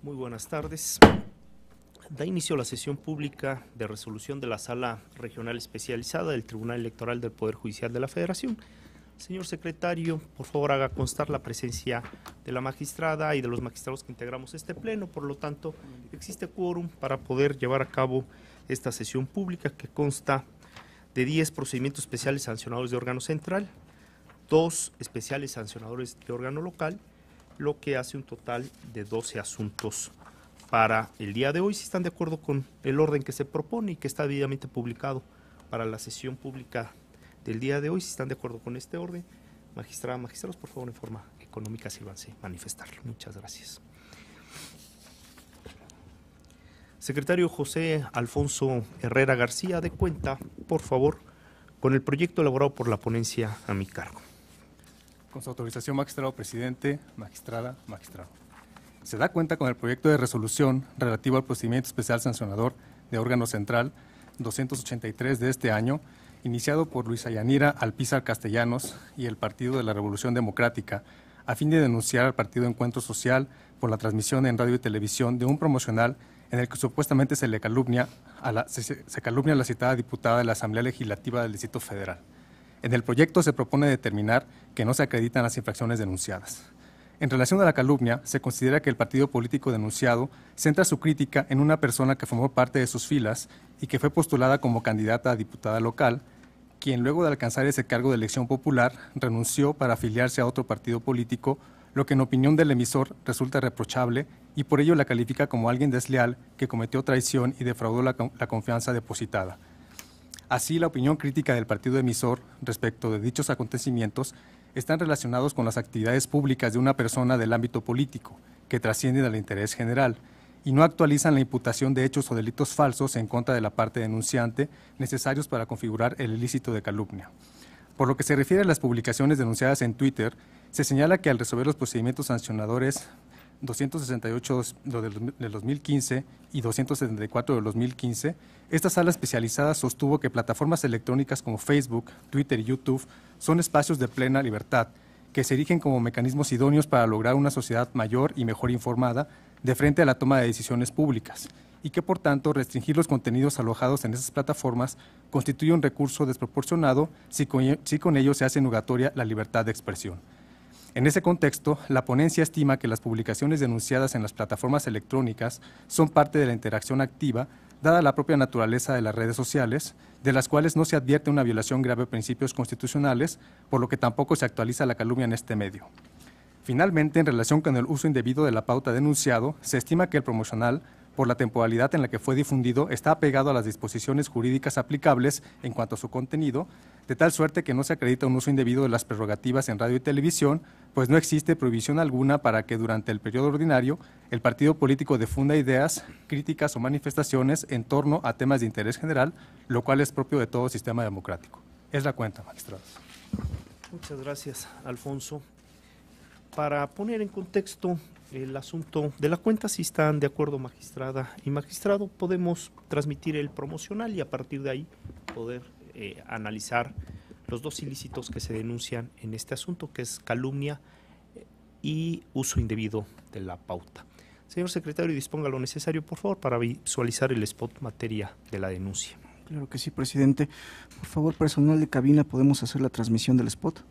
Muy buenas tardes. Da inicio a la sesión pública de resolución de la Sala Regional Especializada del Tribunal Electoral del Poder Judicial de la Federación. Señor secretario, por favor haga constar la presencia de la magistrada y de los magistrados que integramos este pleno. Por lo tanto, existe quórum para poder llevar a cabo esta sesión pública que consta de 10 procedimientos especiales sancionadores de órgano central, 2 especiales sancionadores de órgano local, lo que hace un total de 12 asuntos para el día de hoy. Si están de acuerdo con el orden que se propone y que está debidamente publicado para la sesión pública del día de hoy, si están de acuerdo con este orden, magistrada, magistrados, por favor, en forma económica, sírvanse manifestarlo. Muchas gracias. Secretario José Alfonso Herrera García, de cuenta, por favor, con el proyecto elaborado por la ponencia a mi cargo. Con su autorización, magistrado presidente, magistrada, magistrado. Se da cuenta con el proyecto de resolución relativo al procedimiento especial sancionador de órgano central 283 de este año, iniciado por Luisa Yanira Alpizar Castellanos y el Partido de la Revolución Democrática, a fin de denunciar al Partido Encuentro Social por la transmisión en radio y televisión de un promocional en el que supuestamente se calumnia a la citada diputada de la Asamblea Legislativa del Distrito Federal. En el proyecto se propone determinar que no se acreditan las infracciones denunciadas. En relación a la calumnia, se considera que el partido político denunciado centra su crítica en una persona que formó parte de sus filas y que fue postulada como candidata a diputada local, quien luego de alcanzar ese cargo de elección popular renunció para afiliarse a otro partido político, lo que en opinión del emisor resulta reprochable y por ello la califica como alguien desleal que cometió traición y defraudó la confianza depositada. Así, la opinión crítica del partido emisor respecto de dichos acontecimientos están relacionados con las actividades públicas de una persona del ámbito político, que trascienden al interés general, y no actualizan la imputación de hechos o delitos falsos en contra de la parte denunciante necesarios para configurar el ilícito de calumnia. Por lo que se refiere a las publicaciones denunciadas en Twitter, se señala que al resolver los procedimientos sancionadores 268 del 2015 y 274 del 2015, esta sala especializada sostuvo que plataformas electrónicas como Facebook, Twitter y YouTube son espacios de plena libertad, que se erigen como mecanismos idóneos para lograr una sociedad mayor y mejor informada de frente a la toma de decisiones públicas, y que por tanto restringir los contenidos alojados en esas plataformas constituye un recurso desproporcionado si con ello se hace nugatoria la libertad de expresión. En ese contexto, la ponencia estima que las publicaciones denunciadas en las plataformas electrónicas son parte de la interacción activa, dada la propia naturaleza de las redes sociales, de las cuales no se advierte una violación grave de principios constitucionales, por lo que tampoco se actualiza la calumnia en este medio. Finalmente, en relación con el uso indebido de la pauta denunciado, se estima que el promocional, por la temporalidad en la que fue difundido, está apegado a las disposiciones jurídicas aplicables en cuanto a su contenido, de tal suerte que no se acredita un uso indebido de las prerrogativas en radio y televisión, pues no existe prohibición alguna para que durante el periodo ordinario el partido político difunda ideas, críticas o manifestaciones en torno a temas de interés general, lo cual es propio de todo sistema democrático. Es la cuenta, magistrados. Muchas gracias, Alfonso. Para poner en contexto el asunto de la cuenta, si están de acuerdo magistrada y magistrado, podemos transmitir el promocional y a partir de ahí poder analizar los 2 ilícitos que se denuncian en este asunto, que es calumnia y uso indebido de la pauta. Señor secretario, disponga lo necesario, por favor, para visualizar el spot materia de la denuncia. Claro que sí, presidente. Por favor, personal de cabina, ¿podemos hacer la transmisión del spot?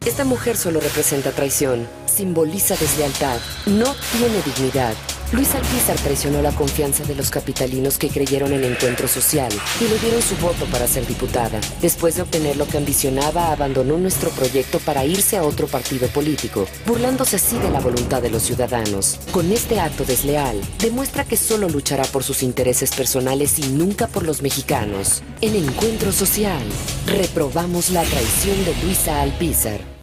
Esta mujer solo representa traición, simboliza deslealtad, no tiene dignidad. Luisa Alpizar traicionó la confianza de los capitalinos que creyeron en Encuentro Social y le dieron su voto para ser diputada. Después de obtener lo que ambicionaba, abandonó nuestro proyecto para irse a otro partido político, burlándose así de la voluntad de los ciudadanos. Con este acto desleal, demuestra que solo luchará por sus intereses personales y nunca por los mexicanos. En Encuentro Social, reprobamos la traición de Luisa Alpizar.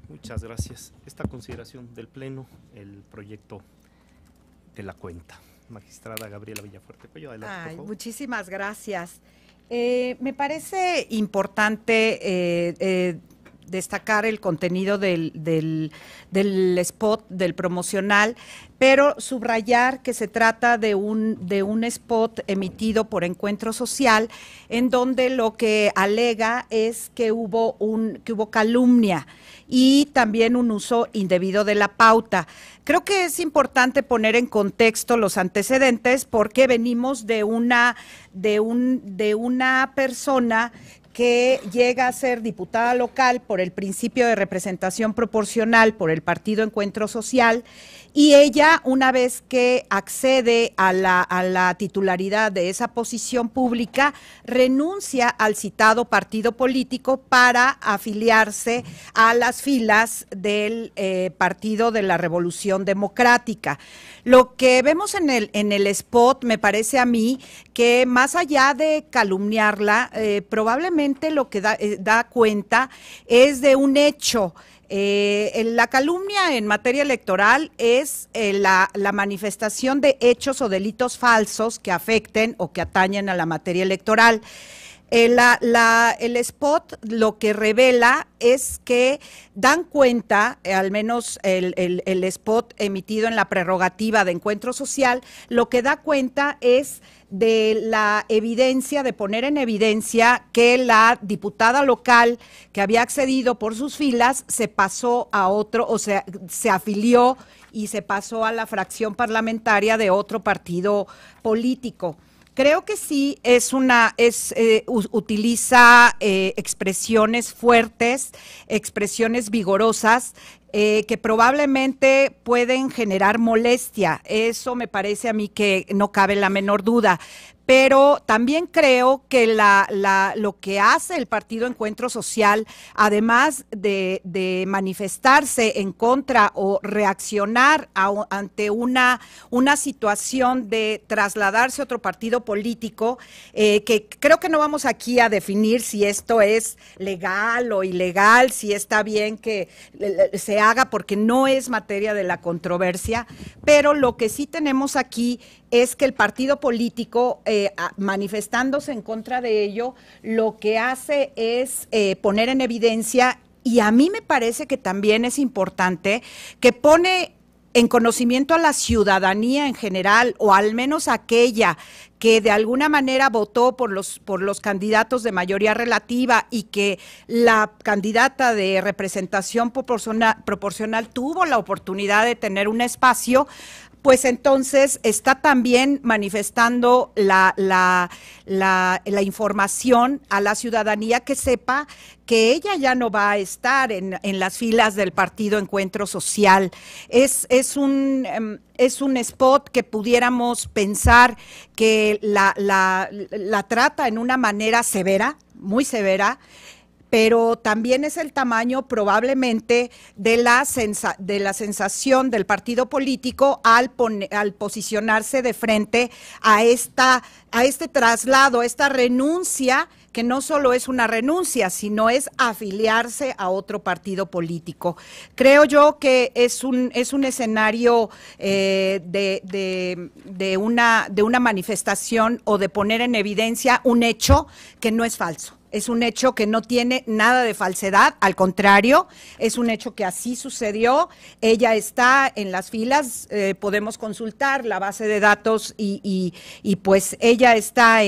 Muchas gracias. Esta consideración del Pleno, el proyecto de la cuenta. Magistrada Gabriela Villafuerte Cuello, adelante, por favor. Muchísimas gracias. Me parece importante destacar el contenido del spot, del promocional, pero subrayar que se trata de un spot emitido por Encuentro Social, en donde lo que alega es que hubo calumnia y también un uso indebido de la pauta. Creo que es importante poner en contexto los antecedentes porque venimos de una persona que llega a ser diputada local por el principio de representación proporcional por el Partido Encuentro Social, y ella, una vez que accede a la titularidad de esa posición pública, renuncia al citado partido político para afiliarse a las filas del Partido de la Revolución Democrática. Lo que vemos en el spot, me parece a mí, que más allá de calumniarla, probablemente lo que da cuenta es de un hecho. La calumnia en materia electoral es la manifestación de hechos o delitos falsos que afecten o que atañen a la materia electoral. El spot lo que revela es que dan cuenta, al menos el spot emitido en la prerrogativa de Encuentro Social, lo que da cuenta es de la evidencia, de poner en evidencia que la diputada local que había accedido por sus filas se pasó a otro, o sea, se afilió y se pasó a la fracción parlamentaria de otro partido político. Creo que sí utiliza expresiones fuertes, expresiones vigorosas, que probablemente pueden generar molestia. Eso me parece a mí que no cabe la menor duda. Pero también creo que lo que hace el Partido Encuentro Social, además de manifestarse en contra o reaccionar ante una situación de trasladarse a otro partido político, que creo que no vamos aquí a definir si esto es legal o ilegal, si está bien que se haga, porque no es materia de la controversia, pero lo que sí tenemos aquí es que el partido político, manifestándose en contra de ello, lo que hace es poner en evidencia, y a mí me parece que también es importante, que pone en conocimiento a la ciudadanía en general, o al menos aquella que de alguna manera votó por los candidatos de mayoría relativa y que la candidata de representación proporcional tuvo la oportunidad de tener un espacio, pues entonces está también manifestando la información a la ciudadanía, que sepa que ella ya no va a estar en las filas del Partido Encuentro Social. Es un spot que pudiéramos pensar que la trata en una manera severa, muy severa, pero también es el tamaño probablemente de la sensación del partido político al posicionarse de frente a este traslado, a esta renuncia, que no solo es una renuncia, sino es afiliarse a otro partido político. Creo yo que es un escenario de una manifestación o de poner en evidencia un hecho que no es falso. Es un hecho que no tiene nada de falsedad, al contrario, es un hecho que así sucedió. Ella está en las filas, podemos consultar la base de datos y pues ella está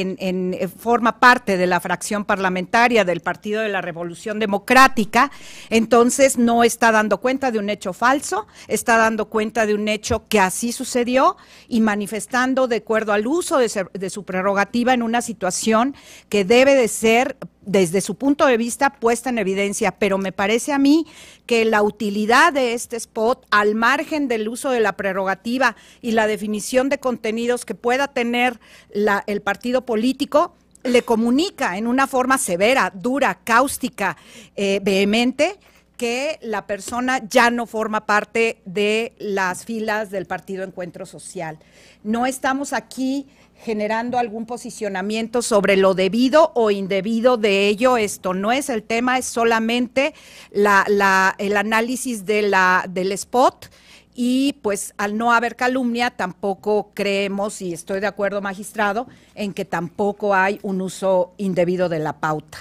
forma parte de la fracción parlamentaria del Partido de la Revolución Democrática, entonces no está dando cuenta de un hecho falso, está dando cuenta de un hecho que así sucedió y manifestando de acuerdo al uso de su prerrogativa en una situación que debe de ser, desde su punto de vista, puesta en evidencia, pero me parece a mí que la utilidad de este spot, al margen del uso de la prerrogativa y la definición de contenidos que pueda tener el partido político, le comunica en una forma severa, dura, cáustica, vehemente, que la persona ya no forma parte de las filas del Partido Encuentro Social. No estamos aquí generando algún posicionamiento sobre lo debido o indebido de ello. Esto no es el tema, es solamente el análisis del spot, y pues al no haber calumnia tampoco creemos, y estoy de acuerdo, magistrado, en que tampoco hay un uso indebido de la pauta.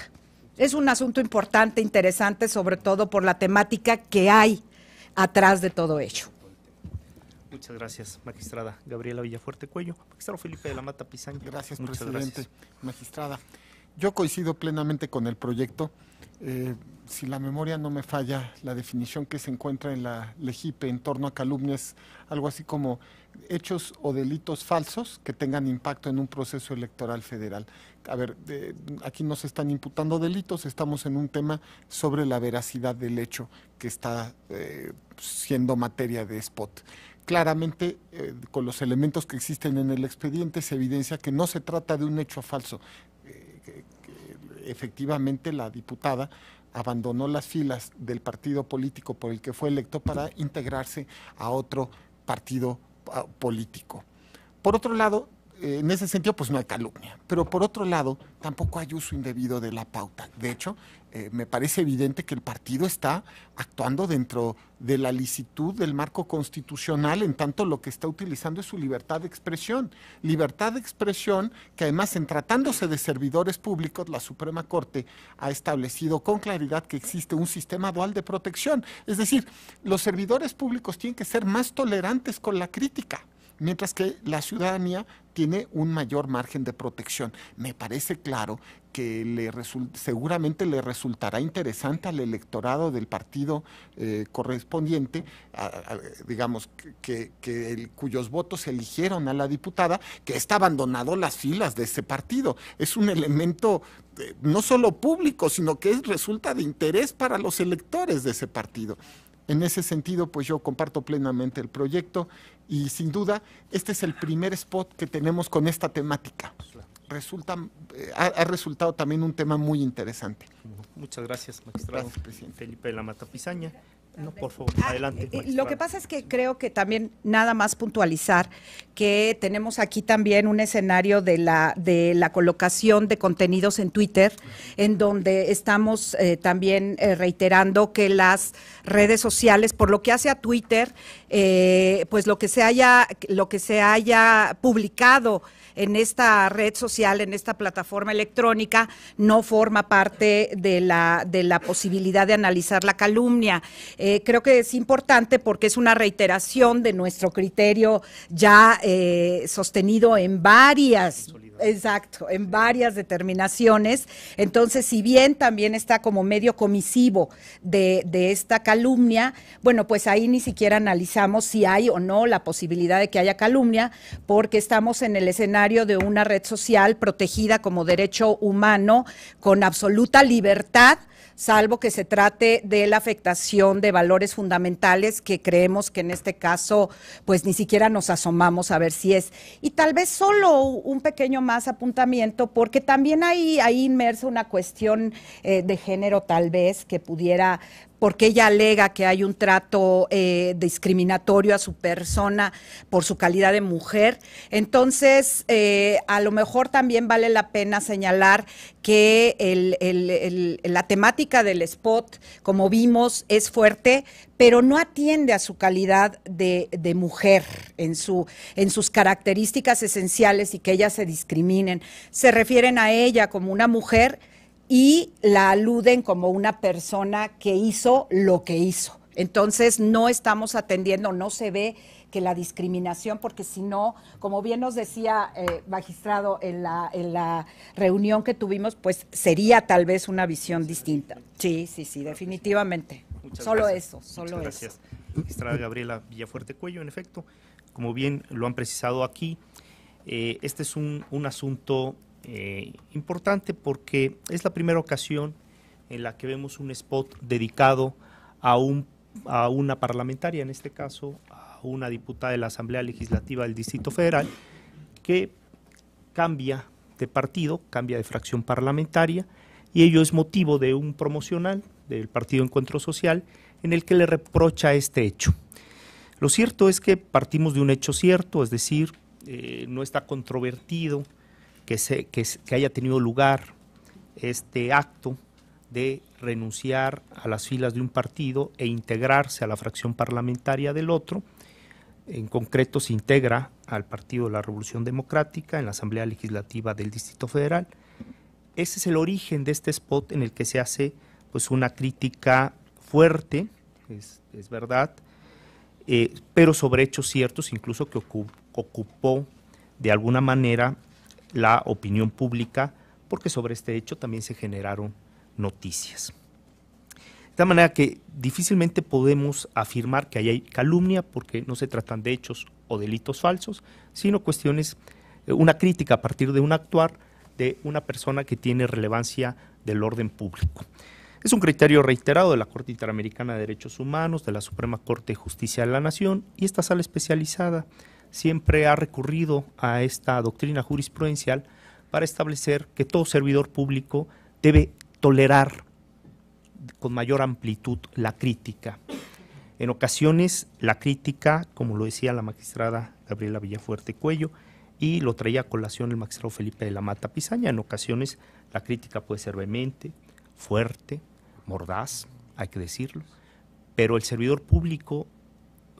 Es un asunto importante, interesante, sobre todo por la temática que hay atrás de todo ello. Muchas gracias, magistrada Gabriela Villafuerte Cuello. Magistrado Felipe de la Mata Pizaña. Gracias, Muchas presidente. gracias. Magistrada, yo coincido plenamente con el proyecto. Si la memoria no me falla, la definición que se encuentra en la LEGIPE en torno a calumnia es algo así como hechos o delitos falsos que tengan impacto en un proceso electoral federal. A ver, aquí no se están imputando delitos, estamos en un tema sobre la veracidad del hecho que está siendo materia de spot. Claramente, con los elementos que existen en el expediente, se evidencia que no se trata de un hecho falso. Efectivamente, la diputada abandonó las filas del partido político por el que fue electo para integrarse a otro partido político. Por otro lado, en ese sentido, pues no hay calumnia, pero por otro lado, tampoco hay uso indebido de la pauta. De hecho, me parece evidente que el partido está actuando dentro de la licitud del marco constitucional, en tanto lo que está utilizando es su libertad de expresión. Libertad de expresión que además, en tratándose de servidores públicos, la Suprema Corte ha establecido con claridad que existe un sistema dual de protección. Es decir, los servidores públicos tienen que ser más tolerantes con la crítica, mientras que la ciudadanía tiene un mayor margen de protección. Me parece claro que seguramente le resultará interesante al electorado del partido correspondiente, digamos, cuyos votos eligieron a la diputada, que está abandonado las filas de ese partido. Es un elemento no solo público, sino que resulta de interés para los electores de ese partido. En ese sentido, pues yo comparto plenamente el proyecto y sin duda este es el primer spot que tenemos con esta temática. Ha resultado también un tema muy interesante. Muchas gracias, magistrado. Gracias, presidente. Felipe de la Mata Pizaña. No, por favor, adelante. Lo que pasa es que creo que también nada más puntualizar que tenemos aquí también un escenario de la colocación de contenidos en Twitter, en donde estamos también reiterando que las redes sociales, por lo que hace a Twitter, pues lo que se haya publicado en esta red social, en esta plataforma electrónica, no forma parte de la posibilidad de analizar la calumnia. Creo que es importante porque es una reiteración de nuestro criterio ya sostenido en varias determinaciones. Entonces, si bien también está como medio comisivo de esta calumnia, bueno, pues ahí ni siquiera analizamos si hay o no la posibilidad de que haya calumnia, porque estamos en el escenario de una red social protegida como derecho humano con absoluta libertad, salvo que se trate de la afectación de valores fundamentales que creemos que en este caso pues ni siquiera nos asomamos a ver si es. Y tal vez solo un pequeño más apuntamiento, porque también hay ahí inmersa una cuestión de género tal vez que pudiera, porque ella alega que hay un trato discriminatorio a su persona por su calidad de mujer. Entonces, a lo mejor también vale la pena señalar que la temática del spot, como vimos, es fuerte, pero no atiende a su calidad de mujer en sus características esenciales y que ellas se discriminen. Se refieren a ella como una mujer y la aluden como una persona que hizo lo que hizo. Entonces, no estamos atendiendo, no se ve que la discriminación, porque si no, como bien nos decía magistrado en la reunión que tuvimos, pues sería tal vez una visión distinta. Sí, definitivamente. Muchas solo gracias. Eso, solo Muchas gracias. Magistrada Gabriela Villafuerte Cuello, en efecto, como bien lo han precisado aquí, este es un asunto importante porque es la primera ocasión en la que vemos un spot dedicado a una parlamentaria, en este caso a una diputada de la Asamblea Legislativa del Distrito Federal, que cambia de partido, cambia de fracción parlamentaria, y ello es motivo de un promocional del Partido Encuentro Social en el que le reprocha este hecho. Lo cierto es que partimos de un hecho cierto, es decir, no está controvertido que haya tenido lugar este acto de renunciar a las filas de un partido e integrarse a la fracción parlamentaria del otro. En concreto, se integra al Partido de la Revolución Democrática en la Asamblea Legislativa del Distrito Federal. ese es el origen de este spot en el que se hace pues una crítica fuerte, es verdad, pero sobre hechos ciertos, incluso que ocupó de alguna manera la opinión pública, porque sobre este hecho también se generaron noticias. De tal manera que difícilmente podemos afirmar que hay calumnia, porque no se tratan de hechos o delitos falsos, sino cuestiones, una crítica a partir de un actuar de una persona que tiene relevancia del orden público. Es un criterio reiterado de la Corte Interamericana de Derechos Humanos, de la Suprema Corte de Justicia de la Nación, y esta sala especializada siempre ha recurrido a esta doctrina jurisprudencial para establecer que todo servidor público debe tolerar con mayor amplitud la crítica. En ocasiones la crítica, como lo decía la magistrada Gabriela Villafuerte Cuello, y lo traía a colación el magistrado Felipe de la Mata Pizaña, en ocasiones la crítica puede ser vehemente, fuerte, mordaz, hay que decirlo, pero el servidor público,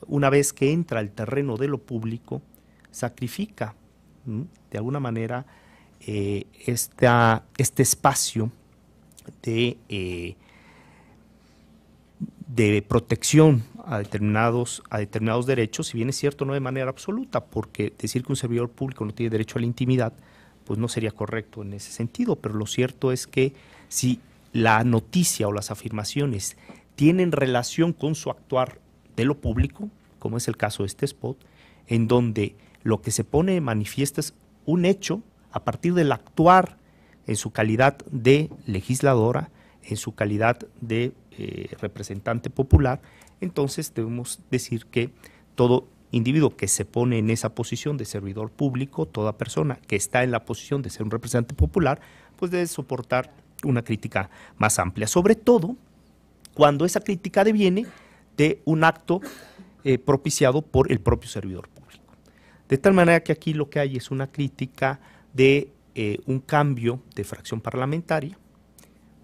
una vez que entra al terreno de lo público, sacrifica de alguna manera este espacio de protección a determinados derechos, si bien es cierto no de manera absoluta, porque decir que un servidor público no tiene derecho a la intimidad, pues no sería correcto en ese sentido, pero lo cierto es que si la noticia o las afirmaciones tienen relación con su actuar de lo público, como es el caso de este spot, en donde lo que se pone de manifiesto es un hecho a partir del actuar en su calidad de legisladora, en su calidad de representante popular, entonces debemos decir que todo individuo que se pone en esa posición de servidor público, toda persona que está en la posición de ser un representante popular, pues debe soportar una crítica más amplia, sobre todo cuando esa crítica deviene de un acto propiciado por el propio servidor público. De tal manera que aquí lo que hay es una crítica de un cambio de fracción parlamentaria,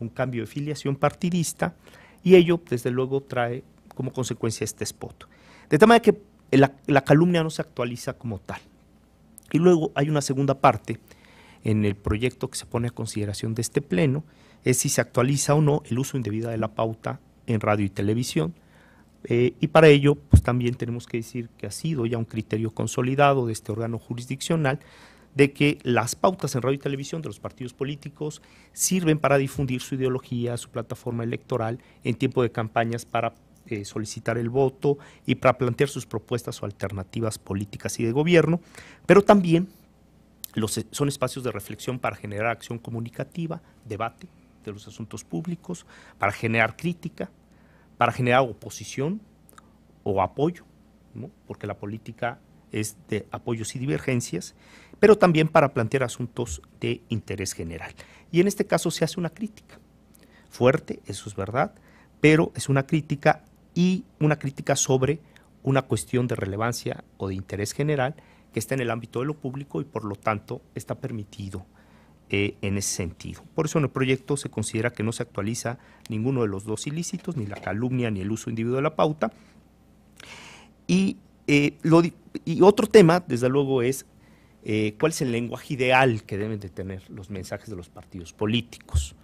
un cambio de filiación partidista, y ello desde luego trae como consecuencia este spot. De tal manera que la calumnia no se actualiza como tal. Y luego hay una segunda parte en el proyecto que se pone a consideración de este pleno, es si se actualiza o no el uso indebido de la pauta en radio y televisión, y para ello pues también tenemos que decir que ha sido ya un criterio consolidado de este órgano jurisdiccional de que las pautas en radio y televisión de los partidos políticos sirven para difundir su ideología, su plataforma electoral en tiempo de campañas para solicitar el voto y para plantear sus propuestas o alternativas políticas y de gobierno, pero también son espacios de reflexión para generar acción comunicativa, debate de los asuntos públicos, para generar crítica, para generar oposición o apoyo, ¿no? Porque la política es de apoyos y divergencias, pero también para plantear asuntos de interés general. Y en este caso se hace una crítica fuerte, eso es verdad, pero es una crítica y una crítica sobre una cuestión de relevancia o de interés general que está en el ámbito de lo público y por lo tanto está permitido en ese sentido. Por eso en el proyecto se considera que no se actualiza ninguno de los dos ilícitos, ni la calumnia ni el uso indebido de la pauta. Y otro tema, desde luego, es cuál es el lenguaje ideal que deben de tener los mensajes de los partidos políticos.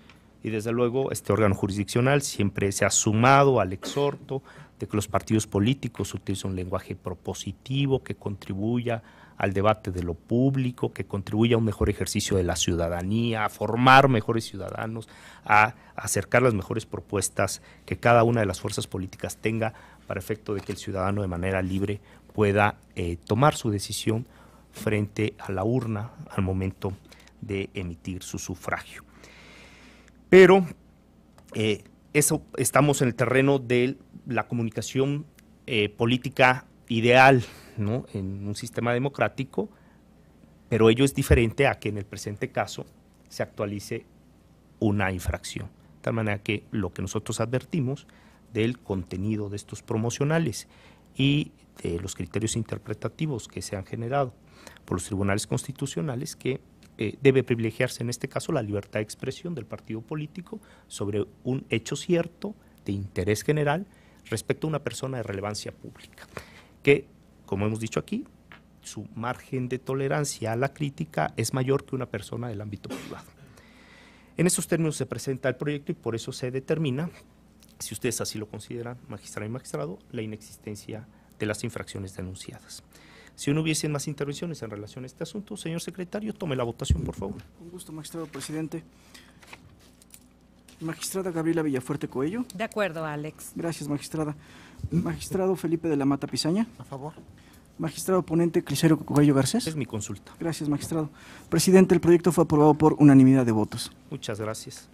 Y desde luego este órgano jurisdiccional siempre se ha sumado al exhorto de que los partidos políticos utilicen un lenguaje propositivo que contribuya al debate de lo público, que contribuya a un mejor ejercicio de la ciudadanía, a formar mejores ciudadanos, a acercar las mejores propuestas que cada una de las fuerzas políticas tenga para efecto de que el ciudadano de manera libre pueda tomar su decisión frente a la urna al momento de emitir su sufragio. Pero eso estamos en el terreno de la comunicación política ideal, ¿no? En un sistema democrático, pero ello es diferente a que en el presente caso se actualice una infracción. De tal manera que lo que nosotros advertimos del contenido de estos promocionales y de los criterios interpretativos que se han generado por los tribunales constitucionales, que debe privilegiarse en este caso la libertad de expresión del partido político sobre un hecho cierto de interés general respecto a una persona de relevancia pública, que, como hemos dicho aquí, su margen de tolerancia a la crítica es mayor que una persona del ámbito privado. En esos términos se presenta el proyecto y por eso se determina, si ustedes así lo consideran, magistrada y magistrado, la inexistencia de las infracciones denunciadas. Si no hubiesen más intervenciones en relación a este asunto, señor secretario, tome la votación, por favor. Con gusto, magistrado presidente. Magistrada Gabriela Villafuerte Coello. De acuerdo, Alex. Gracias, magistrada. Magistrado Felipe de la Mata Pizaña. A favor. Magistrado ponente Crisero Coello Garcés. Es mi consulta. Gracias, magistrado. Presidente, el proyecto fue aprobado por unanimidad de votos. Muchas gracias.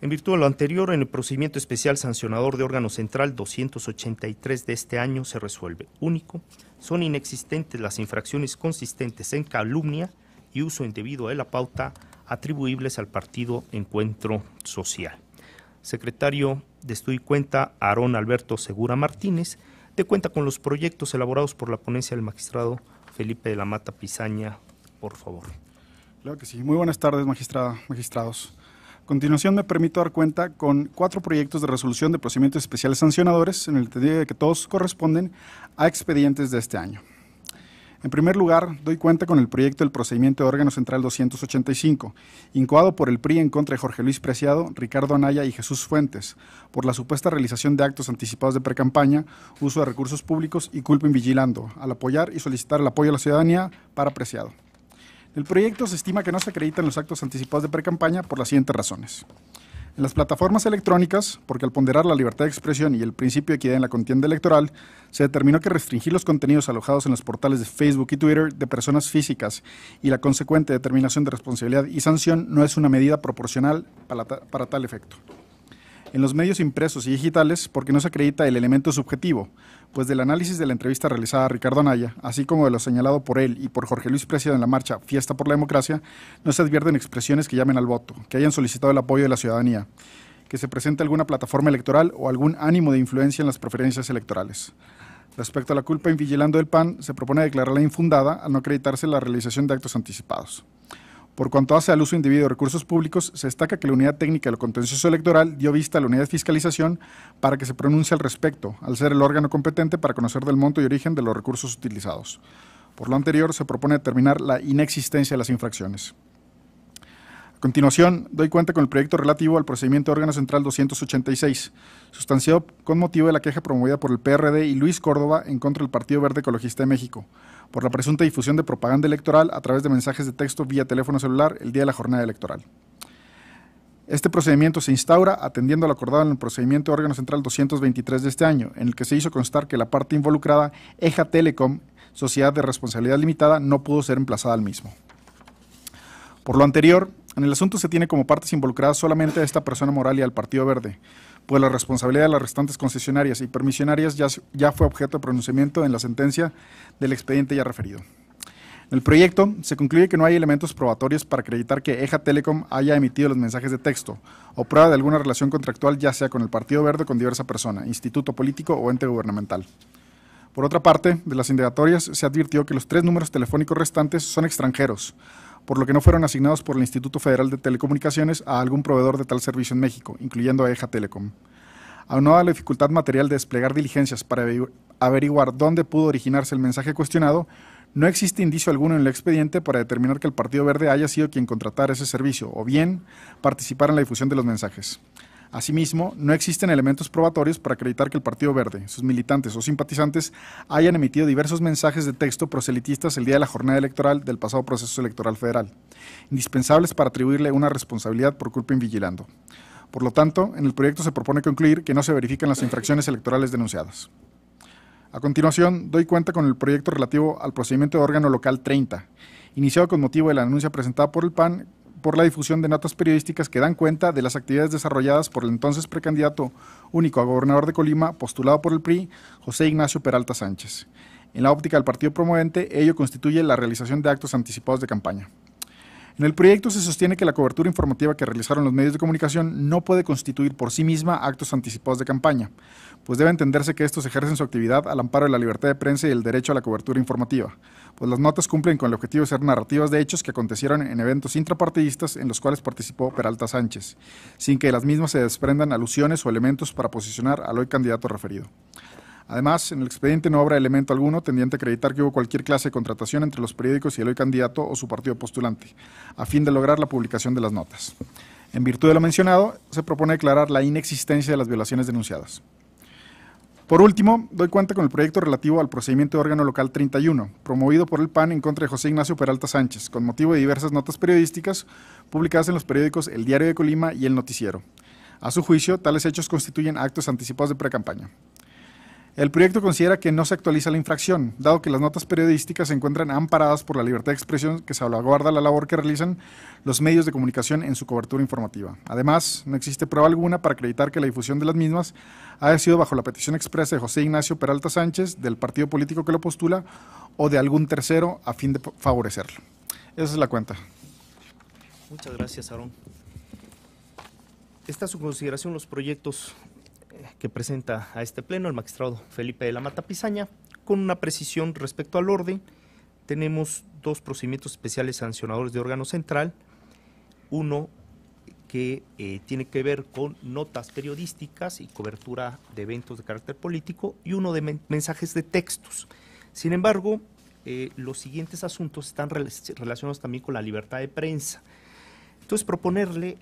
En virtud de lo anterior, en el procedimiento especial sancionador de órgano central 283 de este año se resuelve. Único, son inexistentes las infracciones consistentes en calumnia y uso indebido de la pauta atribuibles al partido Encuentro Social. Secretario de Estudio y Cuenta, Aarón Alberto Segura Martínez, de cuenta con los proyectos elaborados por la ponencia del magistrado Felipe de la Mata Pizaña, por favor. Claro que sí. Muy buenas tardes, magistrada, magistrados. A continuación me permito dar cuenta con 4 proyectos de resolución de procedimientos especiales sancionadores, en el entendido de que todos corresponden a expedientes de este año. En primer lugar, doy cuenta con el proyecto del procedimiento de órgano central 285, incoado por el PRI en contra de Jorge Luis Preciado, Ricardo Anaya y Jesús Fuentes, por la supuesta realización de actos anticipados de precampaña, uso de recursos públicos y culpa invigilando, al apoyar y solicitar el apoyo a la ciudadanía para Preciado. El proyecto se estima que no se acreditan los actos anticipados de precampaña por las siguientes razones. En las plataformas electrónicas, porque al ponderar la libertad de expresión y el principio de equidad en la contienda electoral, se determinó que restringir los contenidos alojados en los portales de Facebook y Twitter de personas físicas y la consecuente determinación de responsabilidad y sanción no es una medida proporcional para tal efecto. En los medios impresos y digitales, porque no se acredita el elemento subjetivo, pues del análisis de la entrevista realizada a Ricardo Anaya, así como de lo señalado por él y por Jorge Luis Preciado en la marcha Fiesta por la Democracia, no se advierten expresiones que llamen al voto, que hayan solicitado el apoyo de la ciudadanía, que se presente alguna plataforma electoral o algún ánimo de influencia en las preferencias electorales. Respecto a la culpa invigilando del PAN, se propone declararla infundada al no acreditarse la realización de actos anticipados. Por cuanto hace al uso indebido de recursos públicos, se destaca que la Unidad Técnica de lo Contencioso Electoral dio vista a la Unidad de Fiscalización para que se pronuncie al respecto, al ser el órgano competente para conocer del monto y origen de los recursos utilizados. Por lo anterior, se propone determinar la inexistencia de las infracciones. A continuación, doy cuenta con el proyecto relativo al procedimiento de órgano central 286, sustanciado con motivo de la queja promovida por el PRD y Luis Córdoba en contra del Partido Verde Ecologista de México, por la presunta difusión de propaganda electoral a través de mensajes de texto vía teléfono celular el día de la jornada electoral. Este procedimiento se instaura atendiendo al acordado en el procedimiento de órgano central 223 de este año, en el que se hizo constar que la parte involucrada, EJA Telecom, Sociedad de Responsabilidad Limitada, no pudo ser emplazada al mismo. Por lo anterior, en el asunto se tiene como partes involucradas solamente a esta persona moral y al Partido Verde, pues la responsabilidad de las restantes concesionarias y permisionarias ya fue objeto de pronunciamiento en la sentencia del expediente ya referido. En el proyecto se concluye que no hay elementos probatorios para acreditar que EJA Telecom haya emitido los mensajes de texto o prueba de alguna relación contractual, ya sea con el Partido Verde o con diversa persona, instituto político o ente gubernamental. Por otra parte, de las indagatorias se advirtió que los 3 números telefónicos restantes son extranjeros, por lo que no fueron asignados por el Instituto Federal de Telecomunicaciones a algún proveedor de tal servicio en México, incluyendo a EJA Telecom. Aunada a la dificultad material de desplegar diligencias para averiguar dónde pudo originarse el mensaje cuestionado, no existe indicio alguno en el expediente para determinar que el Partido Verde haya sido quien contratara ese servicio o bien participar en la difusión de los mensajes. Asimismo, no existen elementos probatorios para acreditar que el Partido Verde, sus militantes o simpatizantes hayan emitido diversos mensajes de texto proselitistas el día de la jornada electoral del pasado proceso electoral federal, indispensables para atribuirle una responsabilidad por culpa invigilando. Por lo tanto, en el proyecto se propone concluir que no se verifican las infracciones electorales denunciadas. A continuación, doy cuenta con el proyecto relativo al procedimiento de órgano local 30, iniciado con motivo de la denuncia presentada por el PAN por la difusión de notas periodísticas que dan cuenta de las actividades desarrolladas por el entonces precandidato único a gobernador de Colima, postulado por el PRI, José Ignacio Peralta Sánchez. En la óptica del partido promovente, ello constituye la realización de actos anticipados de campaña. En el proyecto se sostiene que la cobertura informativa que realizaron los medios de comunicación no puede constituir por sí misma actos anticipados de campaña, pues debe entenderse que estos ejercen su actividad al amparo de la libertad de prensa y el derecho a la cobertura informativa, pues las notas cumplen con el objetivo de ser narrativas de hechos que acontecieron en eventos intrapartidistas en los cuales participó Peralta Sánchez, sin que de las mismas se desprendan alusiones o elementos para posicionar al hoy candidato referido. Además, en el expediente no habrá elemento alguno tendiente a acreditar que hubo cualquier clase de contratación entre los periódicos y el hoy candidato o su partido postulante, a fin de lograr la publicación de las notas. En virtud de lo mencionado, se propone declarar la inexistencia de las violaciones denunciadas. Por último, doy cuenta con el proyecto relativo al procedimiento de órgano local 31, promovido por el PAN en contra de José Ignacio Peralta Sánchez, con motivo de diversas notas periodísticas publicadas en los periódicos El Diario de Colima y El Noticiero. A su juicio, tales hechos constituyen actos anticipados de precampaña. El proyecto considera que no se actualiza la infracción, dado que las notas periodísticas se encuentran amparadas por la libertad de expresión que salvaguarda la labor que realizan los medios de comunicación en su cobertura informativa. Además, no existe prueba alguna para acreditar que la difusión de las mismas haya sido bajo la petición expresa de José Ignacio Peralta Sánchez, del partido político que lo postula, o de algún tercero a fin de favorecerlo. Esa es la cuenta. Muchas gracias, Aarón. Está a su consideración los proyectos que presenta a este pleno el magistrado Felipe de la Mata Pizaña. Con una precisión respecto al orden, tenemos dos procedimientos especiales sancionadores de órgano central, uno que tiene que ver con notas periodísticas y cobertura de eventos de carácter político, y uno de mensajes de textos. Sin embargo, los siguientes asuntos están relacionados también con la libertad de prensa. Entonces, proponerle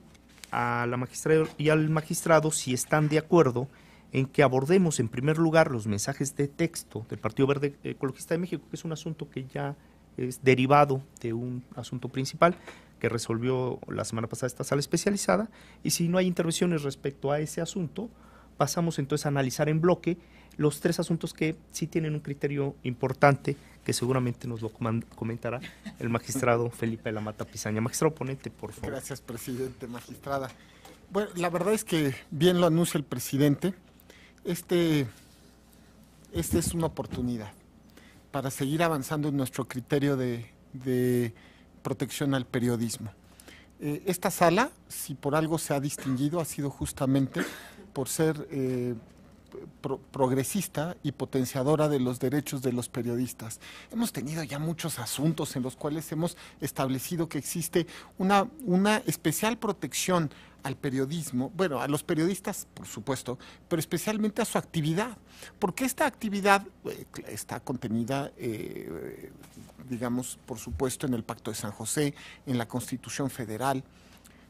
a la magistrada y al magistrado si están de acuerdo en que abordemos en primer lugar los mensajes de texto del Partido Verde Ecologista de México, que es un asunto que ya es derivado de un asunto principal que resolvió la semana pasada esta sala especializada, y si no hay intervenciones respecto a ese asunto, pasamos entonces a analizar en bloque los tres asuntos que sí tienen un criterio importante, que seguramente nos lo comentará el magistrado Felipe de la Mata Pizaña. Magistrado ponente, por favor. Gracias, presidente, magistrada. Bueno, la verdad es que bien lo anuncia el presidente. Este es una oportunidad para seguir avanzando en nuestro criterio de protección al periodismo. Esta sala, si por algo se ha distinguido, ha sido justamente por ser progresista y potenciadora de los derechos de los periodistas. Hemos tenido ya muchos asuntos en los cuales hemos establecido que existe una especial protección al periodismo, bueno, a los periodistas, por supuesto, pero especialmente a su actividad, porque esta actividad está contenida, digamos, por supuesto, en el Pacto de San José, en la Constitución Federal,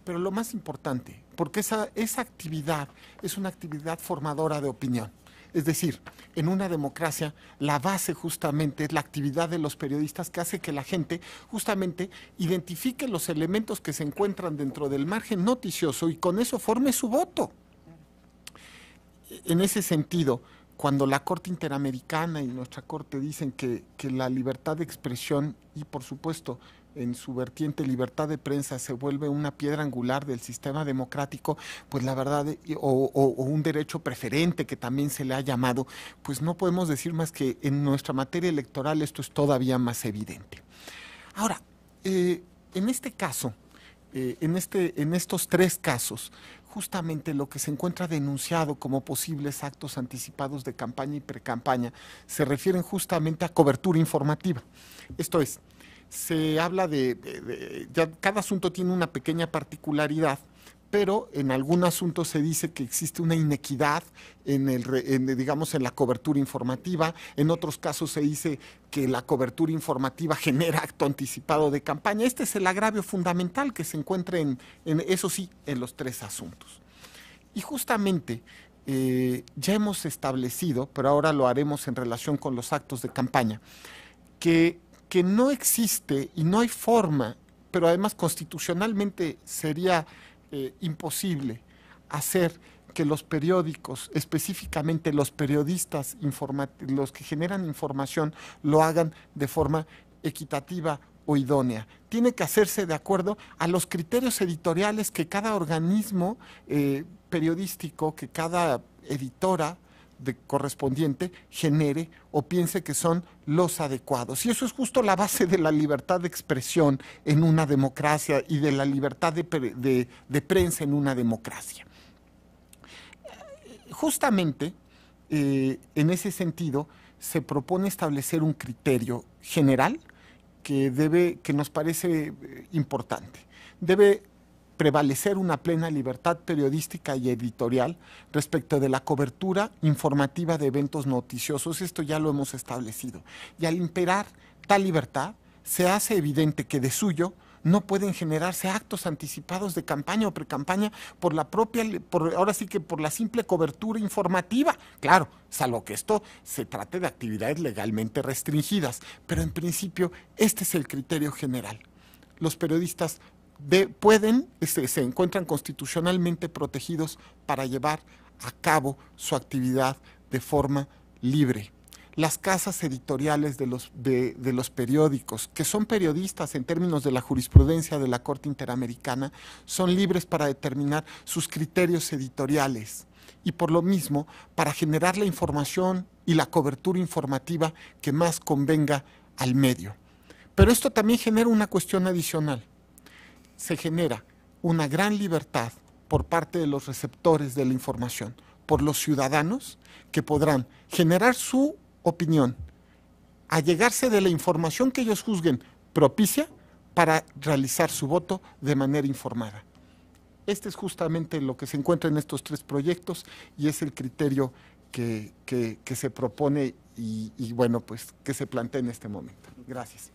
pero lo más importante, porque esa actividad es una actividad formadora de opinión. Es decir, en una democracia la base justamente es la actividad de los periodistas, que hace que la gente justamente identifique los elementos que se encuentran dentro del margen noticioso y con eso forme su voto. En ese sentido, cuando la Corte Interamericana y nuestra Corte dicen que la libertad de expresión y, por supuesto, en su vertiente libertad de prensa se vuelve una piedra angular del sistema democrático, pues la verdad, o un derecho preferente que también se le ha llamado, pues no podemos decir más que en nuestra materia electoral esto es todavía más evidente. Ahora, en este caso, en estos tres casos, justamente lo que se encuentra denunciado como posibles actos anticipados de campaña y precampaña se refieren justamente a cobertura informativa. Esto es, se habla ya cada asunto tiene una pequeña particularidad, pero en algún asunto se dice que existe una inequidad digamos, en la cobertura informativa. En otros casos se dice que la cobertura informativa genera acto anticipado de campaña. Este es el agravio fundamental que se encuentra eso sí, en los tres asuntos. Y justamente ya hemos establecido, pero ahora lo haremos en relación con los actos de campaña, que no existe y no hay forma, pero además constitucionalmente sería imposible hacer que los periódicos, específicamente los periodistas, los que generan información, lo hagan de forma equitativa o idónea. Tiene que hacerse de acuerdo a los criterios editoriales que cada organismo periodístico, que cada editora correspondiente genere o piense que son los adecuados. Y eso es justo la base de la libertad de expresión en una democracia y de la libertad de prensa en una democracia. Justamente, en ese sentido, se propone establecer un criterio general que nos parece importante. Debe prevalecer una plena libertad periodística y editorial respecto de la cobertura informativa de eventos noticiosos. Esto ya lo hemos establecido. Y al imperar tal libertad, se hace evidente que de suyo no pueden generarse actos anticipados de campaña o precampaña por la propia, ahora sí que por la simple cobertura informativa. Claro, salvo que esto se trate de actividades legalmente restringidas, pero en principio este es el criterio general. Los periodistas se encuentran constitucionalmente protegidos para llevar a cabo su actividad de forma libre. Las casas editoriales de los periódicos, que son periodistas en términos de la jurisprudencia de la Corte Interamericana, son libres para determinar sus criterios editoriales y por lo mismo para generar la información y la cobertura informativa que más convenga al medio. Pero esto también genera una cuestión adicional. Se genera una gran libertad por parte de los receptores de la información, por los ciudadanos que podrán generar su opinión, allegarse de la información que ellos juzguen propicia para realizar su voto de manera informada. Este es justamente lo que se encuentra en estos 3 proyectos y es el criterio que se propone y bueno, pues que se plantea en este momento. Gracias.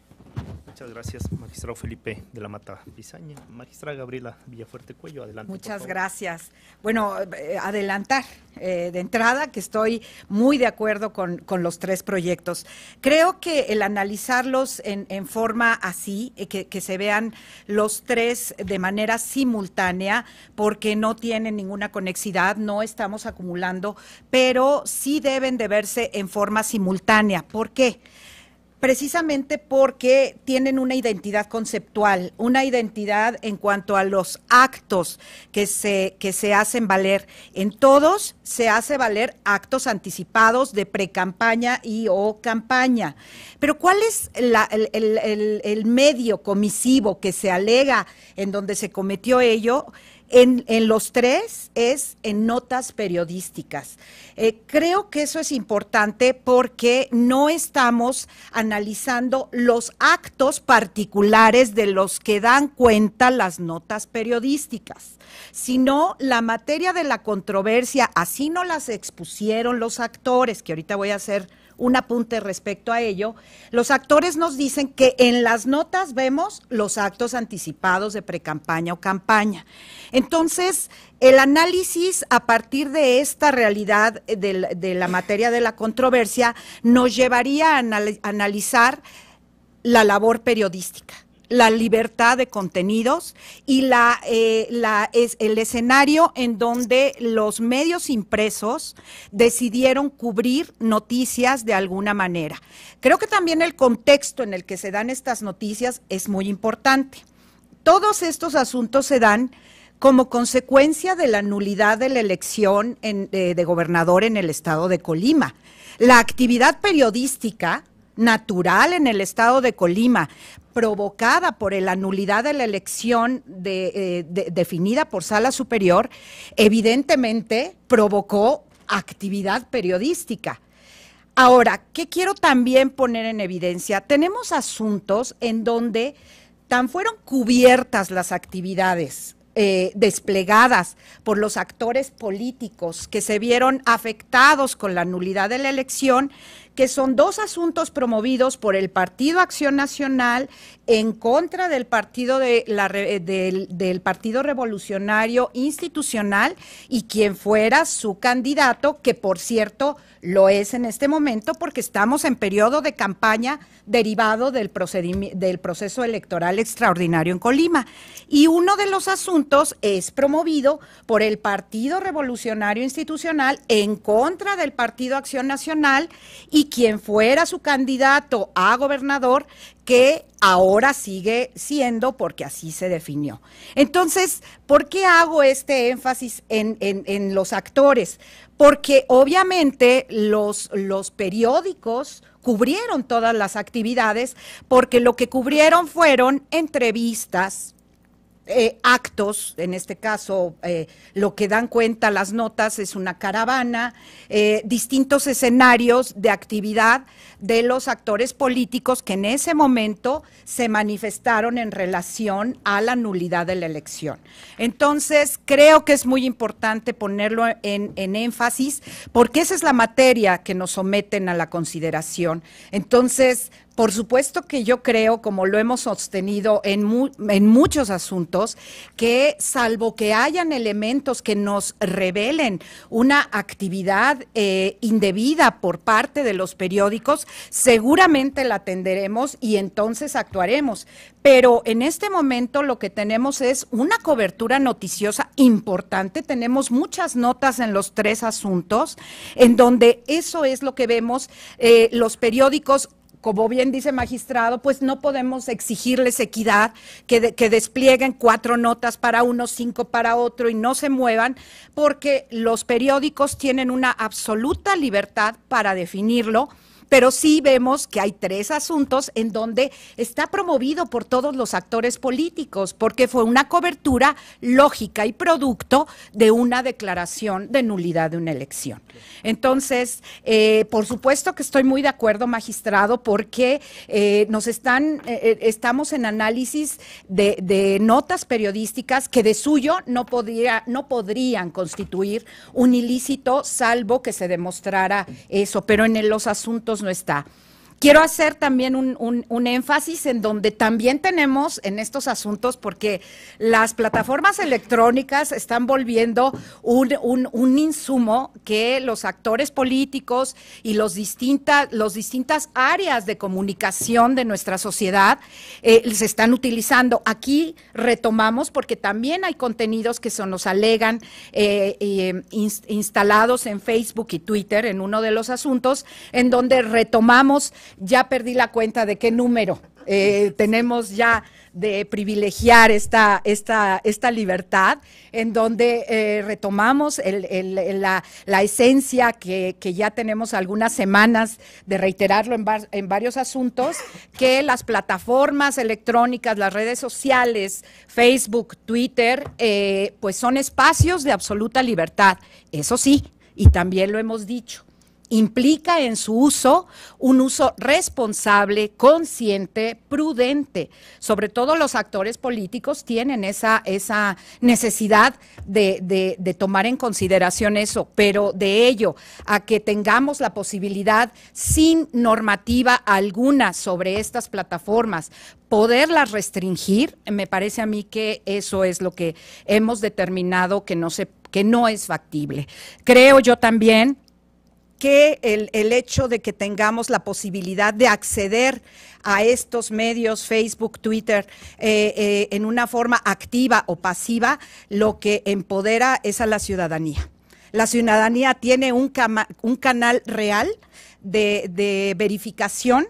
Muchas gracias, magistrado Felipe de la Mata Bisaña. Magistrada Gabriela Villafuerte Cuello, adelante. Muchas gracias. Bueno, adelantar de entrada que estoy muy de acuerdo con los 3 proyectos. Creo que el analizarlos en forma así, que se vean los 3 de manera simultánea, porque no tienen ninguna conexidad, no estamos acumulando, pero sí deben de verse en forma simultánea. ¿Por qué? Precisamente porque tienen una identidad conceptual, una identidad en cuanto a los actos que se hacen valer. En todos se hace valer actos anticipados de precampaña y o campaña. Pero ¿cuál es el medio comisivo que se alega en donde se cometió ello? En los 3 es en notas periodísticas. Creo que eso es importante porque no estamos analizando los actos particulares de los que dan cuenta las notas periodísticas, sino la materia de la controversia, así no las expusieron los actores, que ahorita voy a hacer un apunte respecto a ello. Los actores nos dicen que en las notas vemos los actos anticipados de precampaña o campaña. Entonces, el análisis a partir de esta realidad de la materia de la controversia nos llevaría a analizar la labor periodística, la libertad de contenidos y el escenario en donde los medios impresos decidieron cubrir noticias de alguna manera. Creo que también el contexto en el que se dan estas noticias es muy importante. Todos estos asuntos se dan como consecuencia de la nulidad de la elección de gobernador en el estado de Colima. La actividad periodística natural en el estado de Colima, provocada por la nulidad de la elección definida por Sala Superior, evidentemente provocó actividad periodística. Ahora, ¿qué quiero también poner en evidencia? Tenemos asuntos en donde tan fueron cubiertas las actividades desplegadas por los actores políticos que se vieron afectados con la nulidad de la elección, que son 2 asuntos promovidos por el Partido Acción Nacional en contra del Partido del Partido Revolucionario Institucional y quien fuera su candidato, que por cierto lo es en este momento porque estamos en periodo de campaña derivado del proceso electoral extraordinario en Colima. Y uno de los asuntos es promovido por el Partido Revolucionario Institucional en contra del Partido Acción Nacional y quien fuera su candidato a gobernador, que ahora sigue siendo porque así se definió. Entonces, ¿por qué hago este énfasis en los actores? Porque obviamente los periódicos cubrieron todas las actividades, porque lo que cubrieron fueron entrevistas, actos, en este caso lo que dan cuenta las notas es una caravana, distintos escenarios de actividad de los actores políticos que en ese momento se manifestaron en relación a la nulidad de la elección. Entonces, creo que es muy importante ponerlo en énfasis, porque esa es la materia que nos someten a la consideración. Entonces, Por supuesto que yo creo, como lo hemos sostenido en muchos asuntos, que salvo que hayan elementos que nos revelen una actividad indebida por parte de los periódicos, seguramente la atenderemos y entonces actuaremos. Pero en este momento lo que tenemos es una cobertura noticiosa importante. Tenemos muchas notas en los 3 asuntos, en donde eso es lo que vemos. Los periódicos, como bien dice magistrado, pues no podemos exigirles equidad, que desplieguen 4 notas para uno, 5 para otro y no se muevan, porque los periódicos tienen una absoluta libertad para definirlo. Pero sí vemos que hay 3 asuntos en donde está promovido por todos los actores políticos, porque fue una cobertura lógica y producto de una declaración de nulidad de una elección. Entonces, por supuesto que estoy muy de acuerdo, magistrado, porque estamos en análisis de notas periodísticas que de suyo no podrían constituir un ilícito, salvo que se demostrara eso, pero en los asuntos no está. Quiero hacer también un énfasis en donde también tenemos en estos asuntos, porque las plataformas electrónicas están volviendo un insumo que los actores políticos y los distintas áreas de comunicación de nuestra sociedad se están utilizando. Aquí retomamos, porque también hay contenidos que se nos alegan instalados en Facebook y Twitter, en uno de los asuntos, en donde retomamos. Ya perdí la cuenta de qué número tenemos ya de privilegiar esta libertad, en donde retomamos la esencia que ya tenemos algunas semanas de reiterarlo en varios asuntos, que las plataformas electrónicas, las redes sociales, Facebook, Twitter, pues son espacios de absoluta libertad. Eso sí, y también lo hemos dicho, implica en su uso un uso responsable, consciente, prudente. Sobre todo los actores políticos tienen esa necesidad de tomar en consideración eso, pero de ello a que tengamos la posibilidad, sin normativa alguna sobre estas plataformas, poderlas restringir, me parece a mí que eso es lo que hemos determinado que no es factible. Creo yo también que el hecho de que tengamos la posibilidad de acceder a estos medios, Facebook, Twitter, en una forma activa o pasiva, lo que empodera es a la ciudadanía. La ciudadanía tiene un canal real de verificación,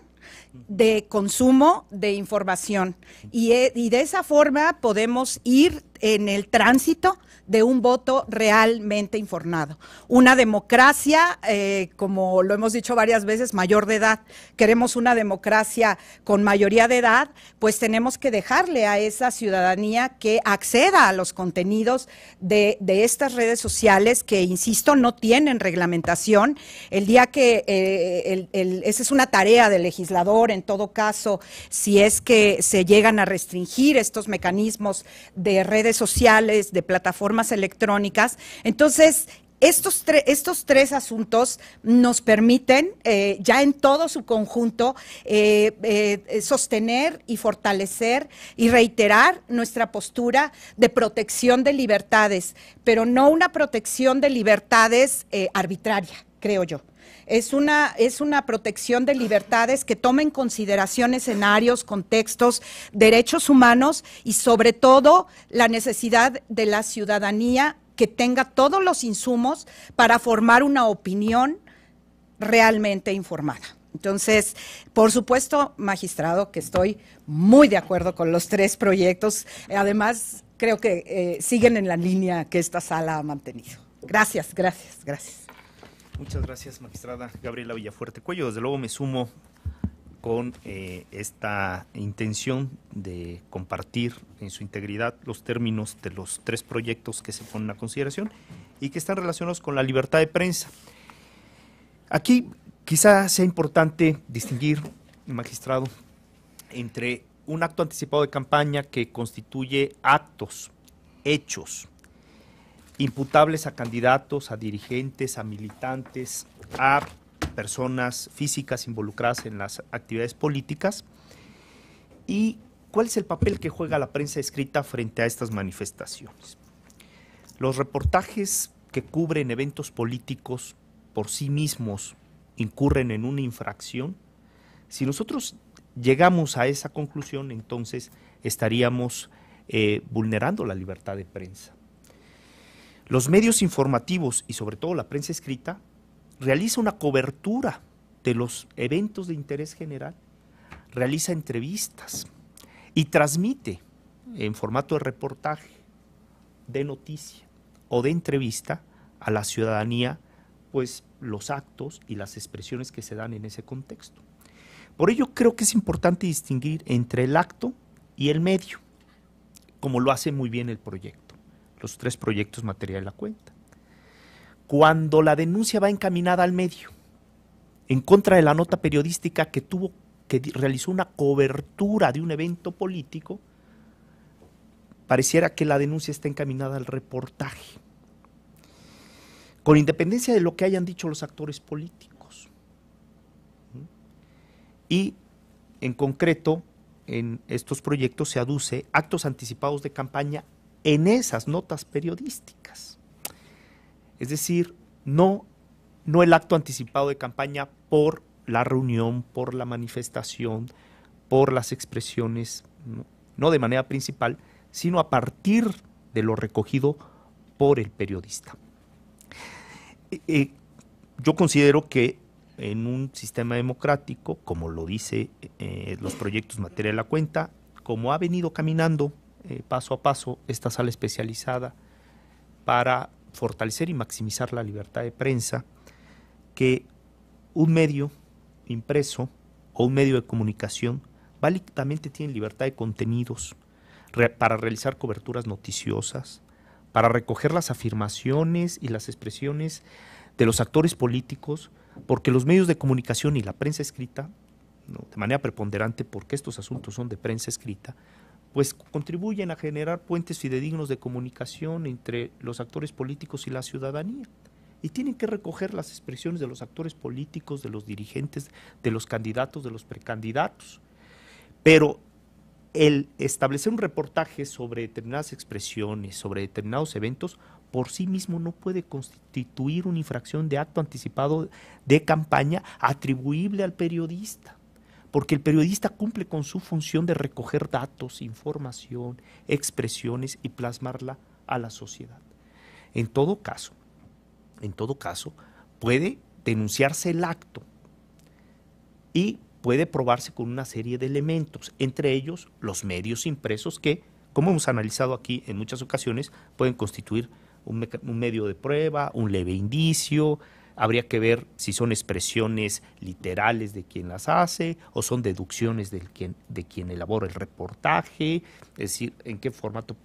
de consumo de información, y de esa forma podemos ir en el tránsito de un voto realmente informado. Una democracia, como lo hemos dicho varias veces, mayor de edad. Queremos una democracia con mayoría de edad, pues tenemos que dejarle a esa ciudadanía que acceda a los contenidos de estas redes sociales que, insisto, no tienen reglamentación. El día que, esa es una tarea del legislador, en todo caso, si es que se llegan a restringir estos mecanismos de redes sociales, de plataformas electrónicas. Entonces, estos 3 asuntos nos permiten, ya en todo su conjunto, sostener y fortalecer y reiterar nuestra postura de protección de libertades, pero no una protección de libertades arbitraria, creo yo. Es una protección de libertades que toma en consideración escenarios, contextos, derechos humanos y sobre todo la necesidad de la ciudadanía que tenga todos los insumos para formar una opinión realmente informada. Entonces, por supuesto, magistrado, que estoy muy de acuerdo con los 3 proyectos. Además, creo que siguen en la línea que esta sala ha mantenido. Gracias. Muchas gracias, magistrada Gabriela Villafuerte Cuello. Desde luego me sumo con esta intención de compartir en su integridad los términos de los 3 proyectos que se ponen a consideración y que están relacionados con la libertad de prensa. Aquí quizá sea importante distinguir, magistrado, entre un acto anticipado de campaña que constituye actos, hechos, imputables a candidatos, a dirigentes, a militantes, a personas físicas involucradas en las actividades políticas. ¿Y cuál es el papel que juega la prensa escrita frente a estas manifestaciones? Los reportajes que cubren eventos políticos por sí mismos incurren en una infracción. Si nosotros llegamos a esa conclusión, entonces estaríamos vulnerando la libertad de prensa. Los medios informativos y sobre todo la prensa escrita realiza una cobertura de los eventos de interés general, realiza entrevistas y transmite en formato de reportaje, de noticia o de entrevista a la ciudadanía, pues los actos y las expresiones que se dan en ese contexto. Por ello creo que es importante distinguir entre el acto y el medio, como lo hace muy bien el proyecto, los 3 proyectos materia de la cuenta. Cuando la denuncia va encaminada al medio, en contra de la nota periodística que realizó una cobertura de un evento político, pareciera que la denuncia está encaminada al reportaje, con independencia de lo que hayan dicho los actores políticos. Y en concreto, en estos proyectos se aduce actos anticipados de campaña en esas notas periodísticas. Es decir, no el acto anticipado de campaña por la reunión, por la manifestación, por las expresiones, no de manera principal, sino a partir de lo recogido por el periodista. Yo considero que en un sistema democrático, como lo dice los proyectos materia de la cuenta, como ha venido caminando paso a paso esta sala especializada para fortalecer y maximizar la libertad de prensa, que un medio impreso o un medio de comunicación válidamente tiene libertad de contenidos para realizar coberturas noticiosas, para recoger las afirmaciones y las expresiones de los actores políticos, porque los medios de comunicación y la prensa escrita, de manera preponderante, porque estos asuntos son de prensa escrita, pues contribuyen a generar puentes fidedignos de comunicación entre los actores políticos y la ciudadanía. Y tienen que recoger las expresiones de los actores políticos, de los dirigentes, de los candidatos, de los precandidatos. Pero el establecer un reportaje sobre determinadas expresiones, sobre determinados eventos, por sí mismo no puede constituir una infracción de acto anticipado de campaña atribuible al periodista, porque el periodista cumple con su función de recoger datos, información, expresiones y plasmarla a la sociedad. En todo caso, puede denunciarse el acto y puede probarse con una serie de elementos, entre ellos los medios impresos que, como hemos analizado aquí en muchas ocasiones, pueden constituir un medio de prueba, un leve indicio. Habría que ver si son expresiones literales de quien las hace o son deducciones de quien elabora el reportaje, es decir, en qué formato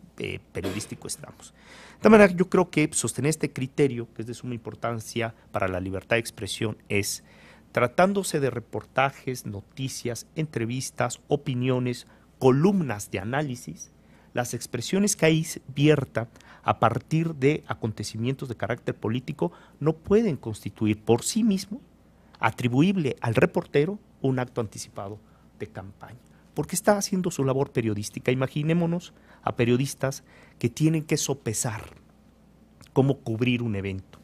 periodístico estamos. De tal manera, yo creo que sostener este criterio, que es de suma importancia para la libertad de expresión, es, tratándose de reportajes, noticias, entrevistas, opiniones, columnas de análisis, las expresiones que ahí vierta a partir de acontecimientos de carácter político no pueden constituir por sí mismo atribuible al reportero un acto anticipado de campaña, porque está haciendo su labor periodística. Imaginémonos a periodistas que tienen que sopesar cómo cubrir un evento.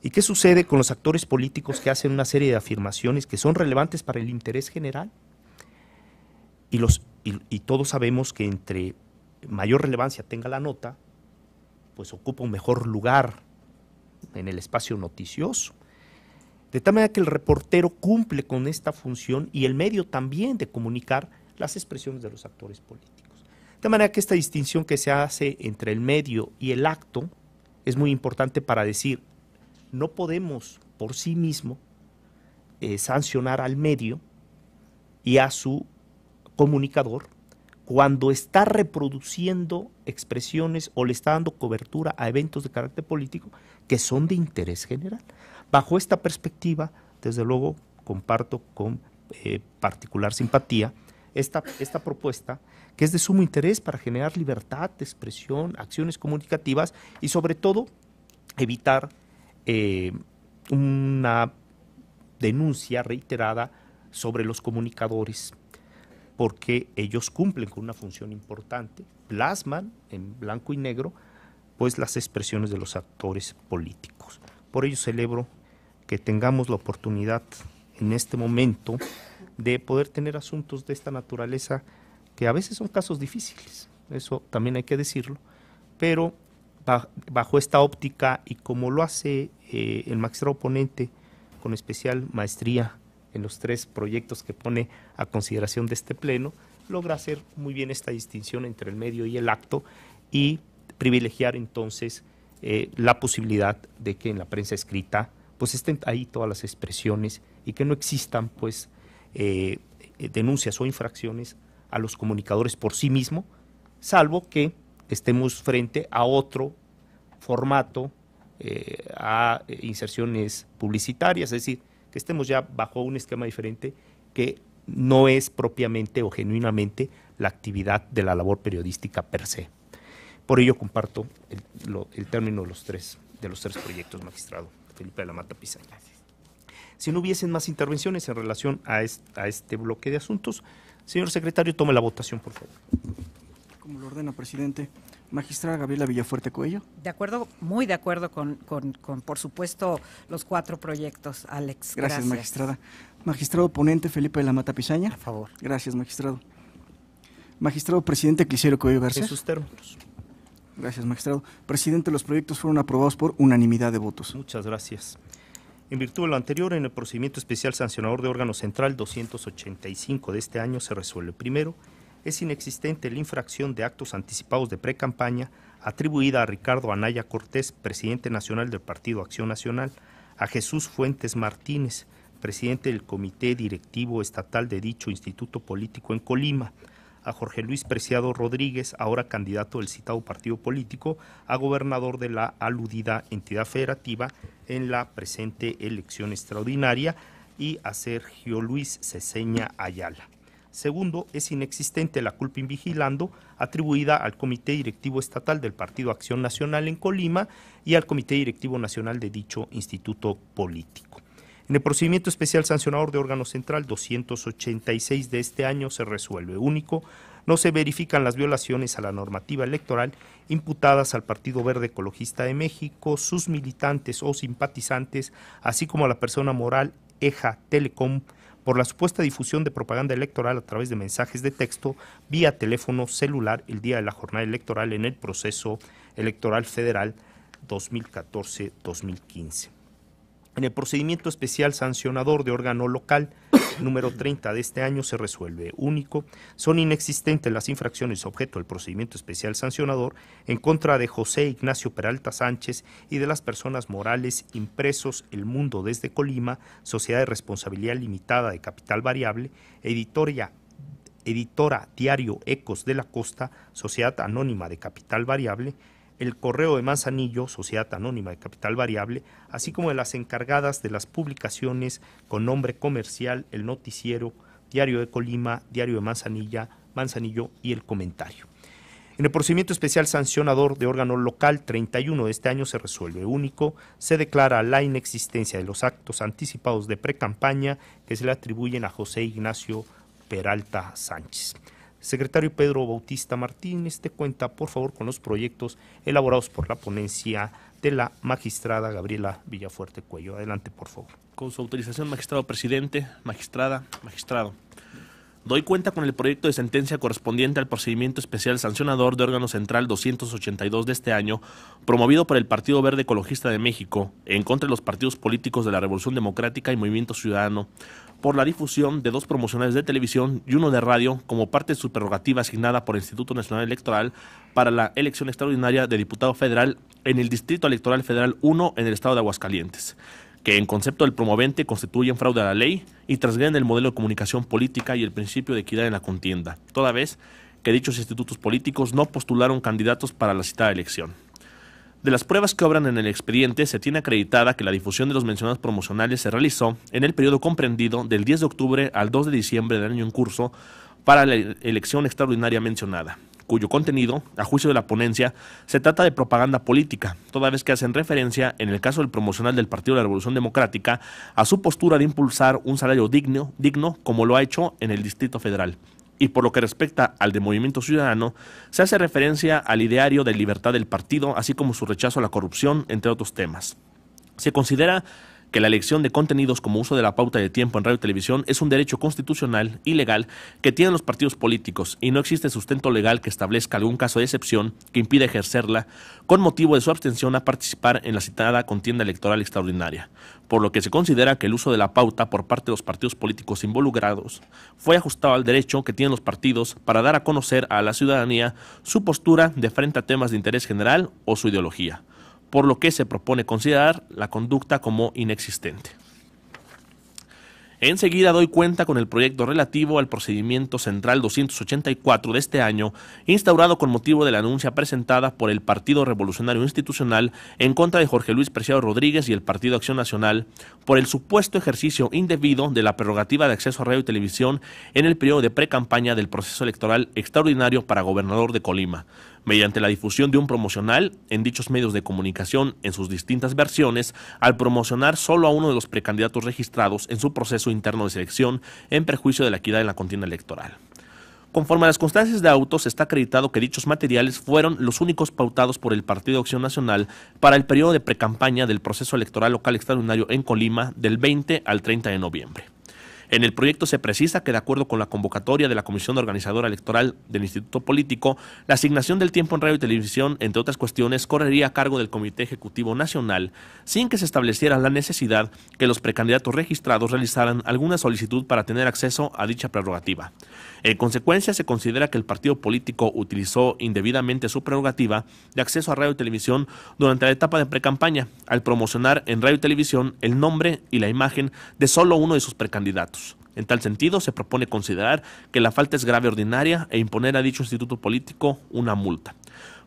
¿Y qué sucede con los actores políticos que hacen una serie de afirmaciones que son relevantes para el interés general? Y todos sabemos que entre mayor relevancia tenga la nota, pues ocupa un mejor lugar en el espacio noticioso. De tal manera que el reportero cumple con esta función y el medio también de comunicar las expresiones de los actores políticos. De tal manera que esta distinción que se hace entre el medio y el acto es muy importante para decir, no podemos por sí mismo sancionar al medio y a su comunicador cuando está reproduciendo expresiones o le está dando cobertura a eventos de carácter político que son de interés general. Bajo esta perspectiva, desde luego, comparto con particular simpatía esta propuesta, que es de sumo interés para generar libertad de expresión, acciones comunicativas y sobre todo evitar una denuncia reiterada sobre los comunicadores, porque ellos cumplen con una función importante, plasman en blanco y negro pues las expresiones de los actores políticos. Por ello celebro que tengamos la oportunidad en este momento de poder tener asuntos de esta naturaleza, que a veces son casos difíciles, eso también hay que decirlo, pero bajo esta óptica, y como lo hace el magistrado ponente con especial maestría en los 3 proyectos que pone a consideración de este pleno, logra hacer muy bien esta distinción entre el medio y el acto y privilegiar entonces la posibilidad de que en la prensa escrita pues estén ahí todas las expresiones y que no existan pues denuncias o infracciones a los comunicadores por sí mismo, salvo que estemos frente a otro formato, a inserciones publicitarias, es decir, que estemos ya bajo un esquema diferente que no es propiamente o genuinamente la actividad de la labor periodística per se. Por ello comparto el término de los tres proyectos, magistrado Felipe de la Mata Pisaña. Si no hubiesen más intervenciones en relación a este bloque de asuntos, señor secretario, tome la votación, por favor. Como lo ordena, presidente. Magistrada Gabriela Villafuerte Cuello. De acuerdo, muy de acuerdo con por supuesto, los 4 proyectos, Alex. Gracias, magistrada. Magistrado ponente Felipe de la Mata Pisaña. A favor. Gracias, magistrado. Magistrado presidente Clicerio Cuello García. En sus términos. Gracias, magistrado. Presidente, los proyectos fueron aprobados por unanimidad de votos. Muchas gracias. En virtud de lo anterior, en el procedimiento especial sancionador de órgano central 285 de este año se resuelve. Primero, es inexistente la infracción de actos anticipados de precampaña atribuida a Ricardo Anaya Cortés, presidente nacional del Partido Acción Nacional, a Jesús Fuentes Martínez, presidente del Comité Directivo Estatal de dicho instituto político en Colima, a Jorge Luis Preciado Rodríguez, ahora candidato del citado partido político, a gobernador de la aludida entidad federativa en la presente elección extraordinaria, y a Sergio Luis Ceseña Ayala. Segundo, es inexistente la culpa invigilando atribuida al Comité Directivo Estatal del Partido Acción Nacional en Colima y al Comité Directivo Nacional de dicho instituto político. En el procedimiento especial sancionador de órgano central 286 de este año se resuelve. Único, no se verifican las violaciones a la normativa electoral imputadas al Partido Verde Ecologista de México, sus militantes o simpatizantes, así como a la persona moral EJA Telecom, por la supuesta difusión de propaganda electoral a través de mensajes de texto vía teléfono celular el día de la jornada electoral en el proceso electoral federal 2014-2015. En el procedimiento especial sancionador de órgano local número 30 de este año se resuelve. Único, son inexistentes las infracciones objeto del procedimiento especial sancionador en contra de José Ignacio Peralta Sánchez y de las personas morales Impresos El Mundo desde Colima, Sociedad de Responsabilidad Limitada de Capital Variable, editora Diario Ecos de la Costa, Sociedad Anónima de Capital Variable, El Correo de Manzanillo, Sociedad Anónima de Capital Variable, así como de las encargadas de las publicaciones con nombre comercial, El Noticiero, Diario de Colima, Diario de Manzanillo y El Comentario. En el procedimiento especial sancionador de órgano local 31 de este año se resuelve. Único, se declara la inexistencia de los actos anticipados de precampaña que se le atribuyen a José Ignacio Peralta Sánchez. Secretario Pedro Bautista Martínez, te cuenta, por favor, con los proyectos elaborados por la ponencia de la magistrada Gabriela Villafuerte Cuello. Adelante, por favor. Con su autorización, magistrado presidente, magistrada, magistrado. Doy cuenta con el proyecto de sentencia correspondiente al procedimiento especial sancionador de órgano central 282 de este año, promovido por el Partido Verde Ecologista de México, en contra de los partidos políticos de la Revolución Democrática y Movimiento Ciudadano, por la difusión de 2 promocionales de televisión y 1 de radio como parte de su prerrogativa asignada por el Instituto Nacional Electoral para la elección extraordinaria de diputado federal en el Distrito Electoral Federal 1 en el estado de Aguascalientes, que en concepto del promovente constituyen fraude a la ley y transgreden el modelo de comunicación política y el principio de equidad en la contienda, toda vez que dichos institutos políticos no postularon candidatos para la citada elección. De las pruebas que obran en el expediente, se tiene acreditada que la difusión de los mencionados promocionales se realizó en el periodo comprendido del 10 de octubre al 2 de diciembre del año en curso para la elección extraordinaria mencionada, cuyo contenido, a juicio de la ponencia, se trata de propaganda política, toda vez que hacen referencia, en el caso del promocional del Partido de la Revolución Democrática, a su postura de impulsar un salario digno como lo ha hecho en el Distrito Federal. Y por lo que respecta al de Movimiento Ciudadano, se hace referencia al ideario de libertad del partido, así como su rechazo a la corrupción, entre otros temas. Se considera que la elección de contenidos como uso de la pauta de tiempo en radio y televisión es un derecho constitucional y legal que tienen los partidos políticos y no existe sustento legal que establezca algún caso de excepción que impida ejercerla con motivo de su abstención a participar en la citada contienda electoral extraordinaria, por lo que se considera que el uso de la pauta por parte de los partidos políticos involucrados fue ajustado al derecho que tienen los partidos para dar a conocer a la ciudadanía su postura de frente a temas de interés general o su ideología, por lo que se propone considerar la conducta como inexistente. Enseguida doy cuenta con el proyecto relativo al procedimiento central 284 de este año, instaurado con motivo de la denuncia presentada por el Partido Revolucionario Institucional en contra de Jorge Luis Preciado Rodríguez y el Partido Acción Nacional por el supuesto ejercicio indebido de la prerrogativa de acceso a radio y televisión en el periodo de precampaña del proceso electoral extraordinario para gobernador de Colima, mediante la difusión de un promocional en dichos medios de comunicación en sus distintas versiones, al promocionar solo a uno de los precandidatos registrados en su proceso interno de selección en perjuicio de la equidad en la contienda electoral. Conforme a las constancias de autos, está acreditado que dichos materiales fueron los únicos pautados por el Partido Acción Nacional para el periodo de precampaña del proceso electoral local extraordinario en Colima del 20 al 30 de noviembre. En el proyecto se precisa que, de acuerdo con la convocatoria de la Comisión Organizadora Electoral del Instituto Político, la asignación del tiempo en radio y televisión, entre otras cuestiones, correría a cargo del Comité Ejecutivo Nacional, sin que se estableciera la necesidad que los precandidatos registrados realizaran alguna solicitud para tener acceso a dicha prerrogativa. En consecuencia, se considera que el partido político utilizó indebidamente su prerrogativa de acceso a radio y televisión durante la etapa de precampaña, al promocionar en radio y televisión el nombre y la imagen de solo uno de sus precandidatos. En tal sentido, se propone considerar que la falta es grave ordinaria e imponer a dicho instituto político una multa.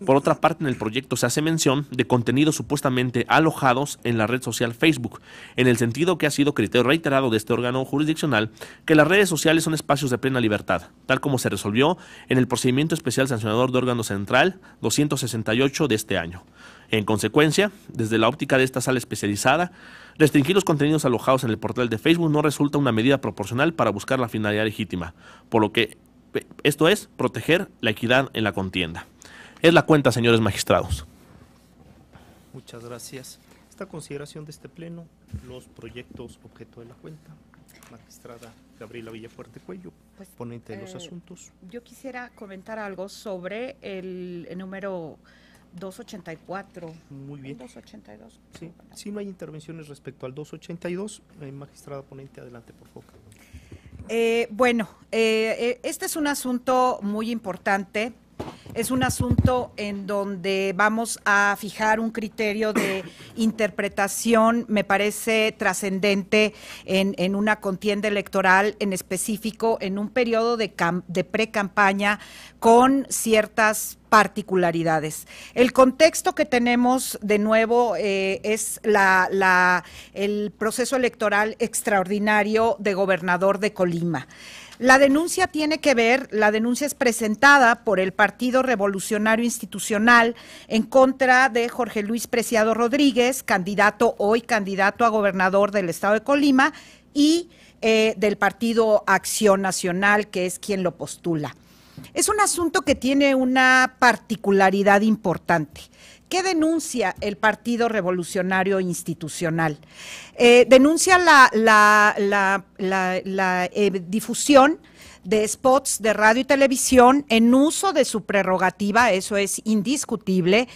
Por otra parte, en el proyecto se hace mención de contenidos supuestamente alojados en la red social Facebook, en el sentido que ha sido criterio reiterado de este órgano jurisdiccional que las redes sociales son espacios de plena libertad, tal como se resolvió en el procedimiento especial sancionador de órgano central 268 de este año. En consecuencia, desde la óptica de esta sala especializada, restringir los contenidos alojados en el portal de Facebook no resulta una medida proporcional para buscar la finalidad legítima, por lo que esto es proteger la equidad en la contienda. Es la cuenta, señores magistrados. Muchas gracias. Esta consideración de este pleno, los proyectos objeto de la cuenta. Magistrada Gabriela Villafuerte Cuello, ponente de los asuntos. Yo quisiera comentar algo sobre el número 284. Muy bien. 282. Sí, si no hay intervenciones respecto al 282, magistrada ponente, adelante, por favor. Este es un asunto muy importante. Es un asunto en donde vamos a fijar un criterio de interpretación, me parece trascendente en una contienda electoral, en específico en un periodo de pre-campaña con ciertas particularidades. El contexto que tenemos, de nuevo, es el proceso electoral extraordinario de gobernador de Colima. La denuncia es presentada por el Partido Revolucionario Institucional en contra de Jorge Luis Preciado Rodríguez, hoy candidato a gobernador del estado de Colima, y del Partido Acción Nacional, que es quien lo postula. Es un asunto que tiene una particularidad importante. ¿Qué denuncia el Partido Revolucionario Institucional? Denuncia la difusión de spots de radio y televisión en uso de su prerrogativa, eso es indiscutible,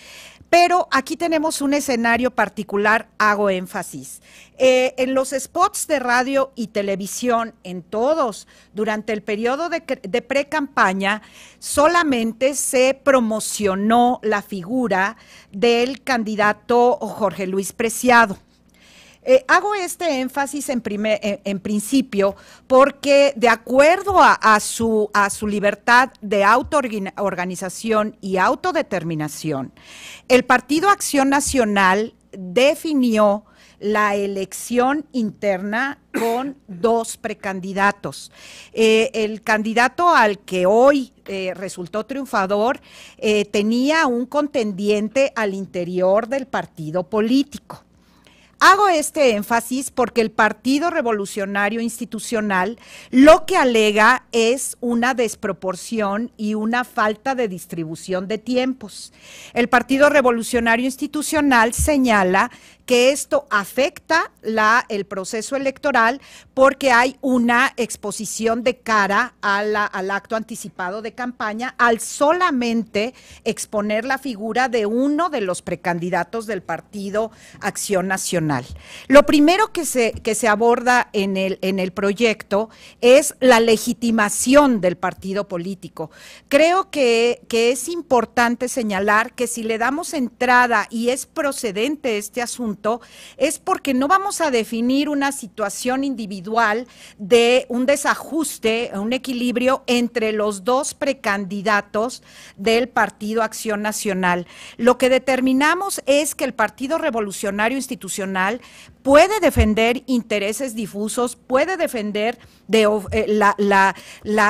pero aquí tenemos un escenario particular, hago énfasis. En los spots de radio y televisión, en todos, durante el periodo de pre-campaña, solamente se promocionó la figura del candidato Jorge Luis Preciado. Hago este énfasis en principio porque, de acuerdo a su libertad de autoorganización y autodeterminación, el Partido Acción Nacional definió la elección interna con 2 precandidatos. El candidato al que hoy resultó triunfador tenía un contendiente al interior del partido político. Hago este énfasis porque el Partido Revolucionario Institucional lo que alega es una desproporción y una falta de distribución de tiempos. El Partido Revolucionario Institucional señala que esto afecta el proceso electoral porque hay una exposición de cara al acto anticipado de campaña al solamente exponer la figura de uno de los precandidatos del Partido Acción Nacional. Lo primero que se aborda en el proyecto es la legitimación del partido político. Creo que es importante señalar que si le damos entrada y es procedente este asunto, es porque no vamos a definir una situación individual de un desajuste, un equilibrio entre los 2 precandidatos del Partido Acción Nacional. Lo que determinamos es que el Partido Revolucionario Institucional puede defender intereses difusos, puede defender la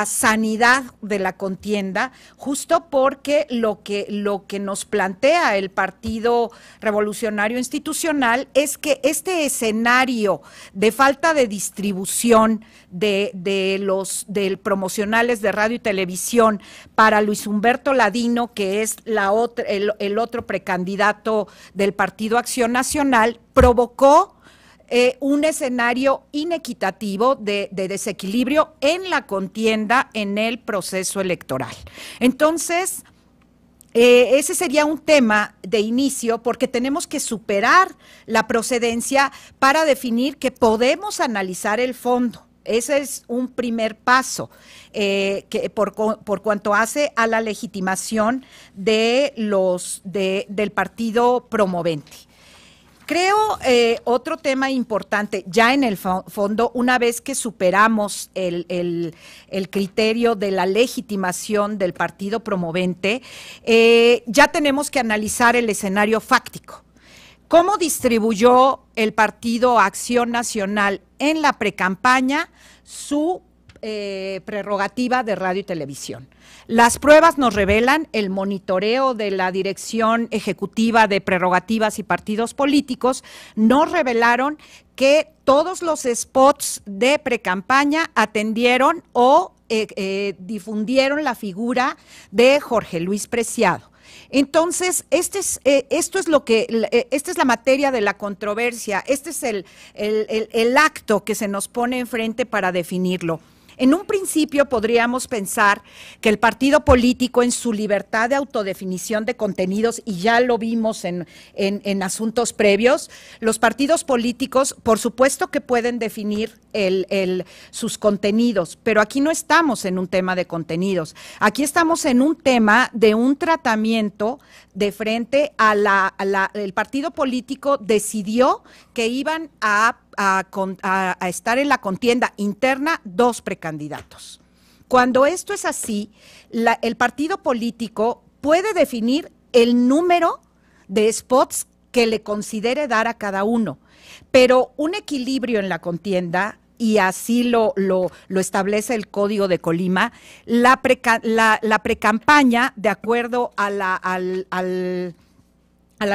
sanidad de la contienda, justo porque lo que nos plantea el Partido Revolucionario Institucional es que este escenario de falta de distribución de promocionales de radio y televisión para Luis Humberto Ladino, que es el otro precandidato del Partido Acción Nacional, provocó un escenario inequitativo de desequilibrio en la contienda en el proceso electoral. Entonces, ese sería un tema de inicio porque tenemos que superar la procedencia para definir que podemos analizar el fondo. Ese es un primer paso por cuanto hace a la legitimación del partido promovente. Creo otro tema importante, ya en el fondo, una vez que superamos el criterio de la legitimación del partido promovente, ya tenemos que analizar el escenario fáctico. ¿Cómo distribuyó el Partido Acción Nacional en la precampaña su prerrogativa de radio y televisión? Las pruebas nos revelan, el monitoreo de la Dirección Ejecutiva de Prerrogativas y Partidos Políticos nos revelaron que todos los spots de precampaña atendieron o difundieron la figura de Jorge Luis Preciado. Entonces, esta es la materia de la controversia, este es el acto que se nos pone enfrente para definirlo. En un principio podríamos pensar que el partido político en su libertad de autodefinición de contenidos, y ya lo vimos en asuntos previos, los partidos políticos por supuesto que pueden definir sus contenidos, pero aquí no estamos en un tema de contenidos, aquí estamos en un tema de un tratamiento de frente el partido político decidió que iban a estar en la contienda interna 2 precandidatos. Cuando esto es así, el partido político puede definir el número de spots que le considere dar a cada uno, pero un equilibrio en la contienda, y así lo establece el Código de Colima, la precampaña, de acuerdo a la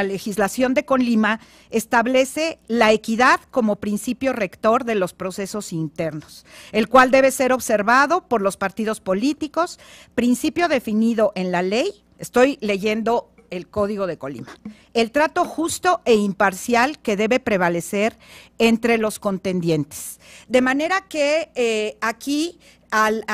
legislación de Colima, establece la equidad como principio rector de los procesos internos, el cual debe ser observado por los partidos políticos, principio definido en la ley, estoy leyendo el Código de Colima, el trato justo e imparcial que debe prevalecer entre los contendientes. De manera que aquí al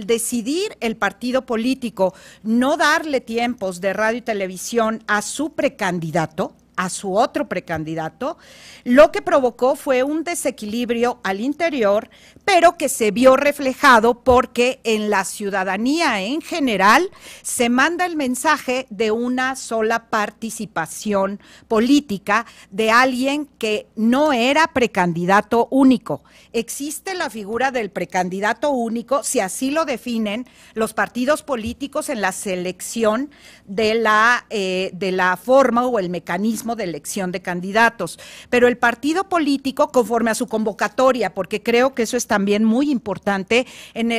decidir el partido político no darle tiempos de radio y televisión a su precandidato, a su otro precandidato, lo que provocó fue un desequilibrio al interior, pero que se vio reflejado porque en la ciudadanía en general se manda el mensaje de una sola participación política de alguien que no era precandidato único. Existe la figura del precandidato único, si así lo definen los partidos políticos en la selección de la forma o el mecanismo mecanismo de elección de candidatos. Pero el partido político, conforme a su convocatoria, porque creo que eso es también muy importante, en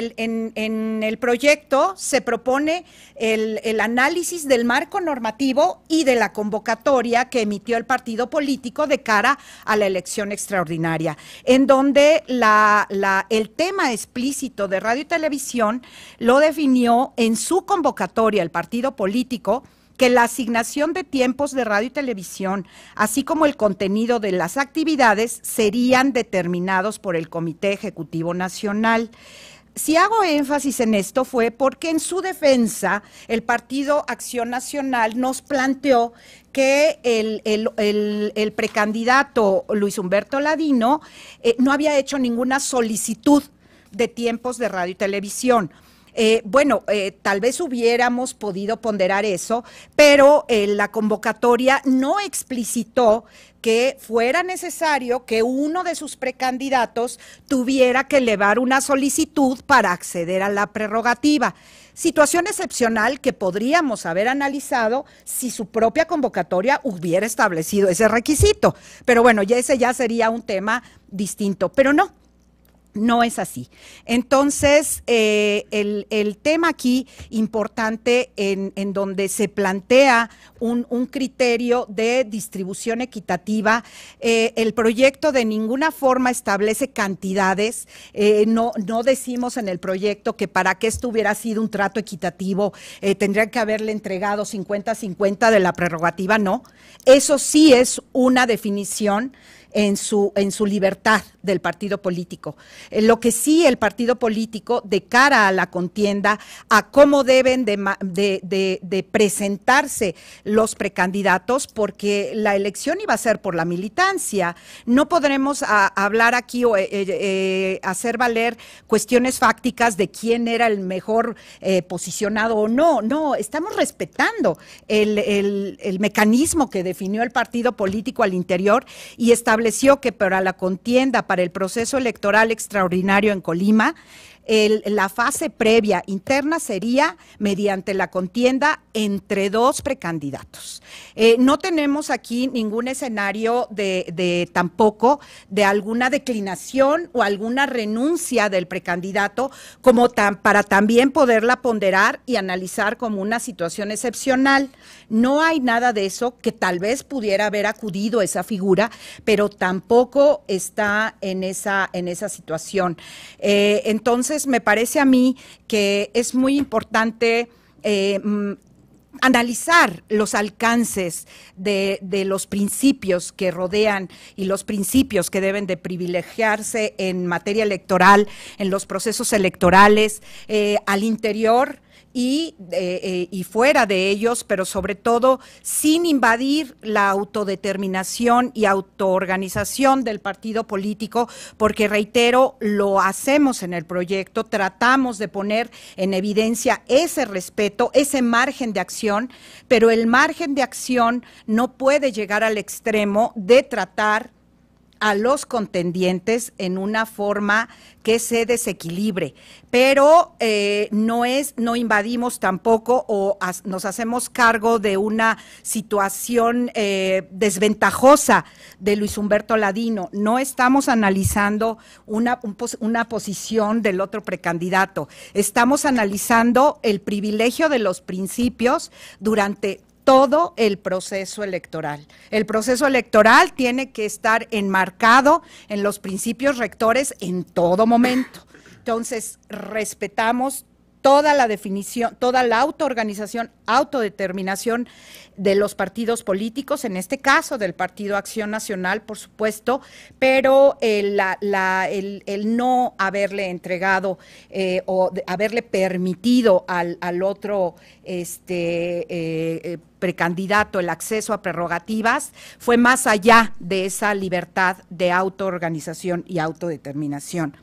el proyecto se propone el análisis del marco normativo y de la convocatoria que emitió el partido político de cara a la elección extraordinaria, en donde el tema explícito de radio y televisión lo definió en su convocatoria el partido político, que la asignación de tiempos de radio y televisión, así como el contenido de las actividades, serían determinados por el Comité Ejecutivo Nacional. Si hago énfasis en esto fue porque en su defensa el Partido Acción Nacional nos planteó que el precandidato Luis Humberto Ladino no había hecho ninguna solicitud de tiempos de radio y televisión. Tal vez hubiéramos podido ponderar eso, pero la convocatoria no explicitó que fuera necesario que uno de sus precandidatos tuviera que elevar una solicitud para acceder a la prerrogativa. Situación excepcional que podríamos haber analizado si su propia convocatoria hubiera establecido ese requisito. Pero bueno, ese ya sería un tema distinto, pero no. No es así. Entonces, el tema aquí importante en donde se plantea un criterio de distribución equitativa, el proyecto de ninguna forma establece cantidades, no decimos en el proyecto que para que esto hubiera sido un trato equitativo tendrían que haberle entregado 50-50 de la prerrogativa, no. Eso sí es una definición en su libertad del partido político. Lo que sí el partido político, de cara a la contienda, a cómo deben de presentarse los precandidatos, porque la elección iba a ser por la militancia. No podremos hablar aquí o hacer valer cuestiones fácticas de quién era el mejor posicionado o no. No, estamos respetando el mecanismo que definió el partido político al interior y estableció que para la contienda, para el proceso electoral extraordinario en Colima, la fase previa interna sería mediante la contienda entre dos precandidatos. No tenemos aquí ningún escenario tampoco de alguna declinación o alguna renuncia del precandidato para también poderla ponderar y analizar como una situación excepcional. No hay nada de eso, que tal vez pudiera haber acudido esa figura, pero tampoco está en esa situación. Entonces, me parece a mí que es muy importante analizar los alcances de los principios que rodean y los principios que deben de privilegiarse en materia electoral, en los procesos electorales, al interior y fuera de ellos, pero sobre todo sin invadir la autodeterminación y autoorganización del partido político, porque reitero, lo hacemos en el proyecto, tratamos de poner en evidencia ese respeto, ese margen de acción, pero el margen de acción no puede llegar al extremo de tratar a los contendientes en una forma que se desequilibre, pero no invadimos tampoco o nos hacemos cargo de una situación desventajosa de Luis Humberto Ladino. No estamos analizando una posición del otro precandidato, estamos analizando el privilegio de los principios durante todo el proceso electoral. El proceso electoral tiene que estar enmarcado en los principios rectores en todo momento. Entonces, respetamos toda la definición, toda la autoorganización, autodeterminación de los partidos políticos, en este caso del Partido Acción Nacional, por supuesto, pero el no haberle entregado o haberle permitido al otro precandidato el acceso a prerrogativas fue más allá de esa libertad de autoorganización y autodeterminación.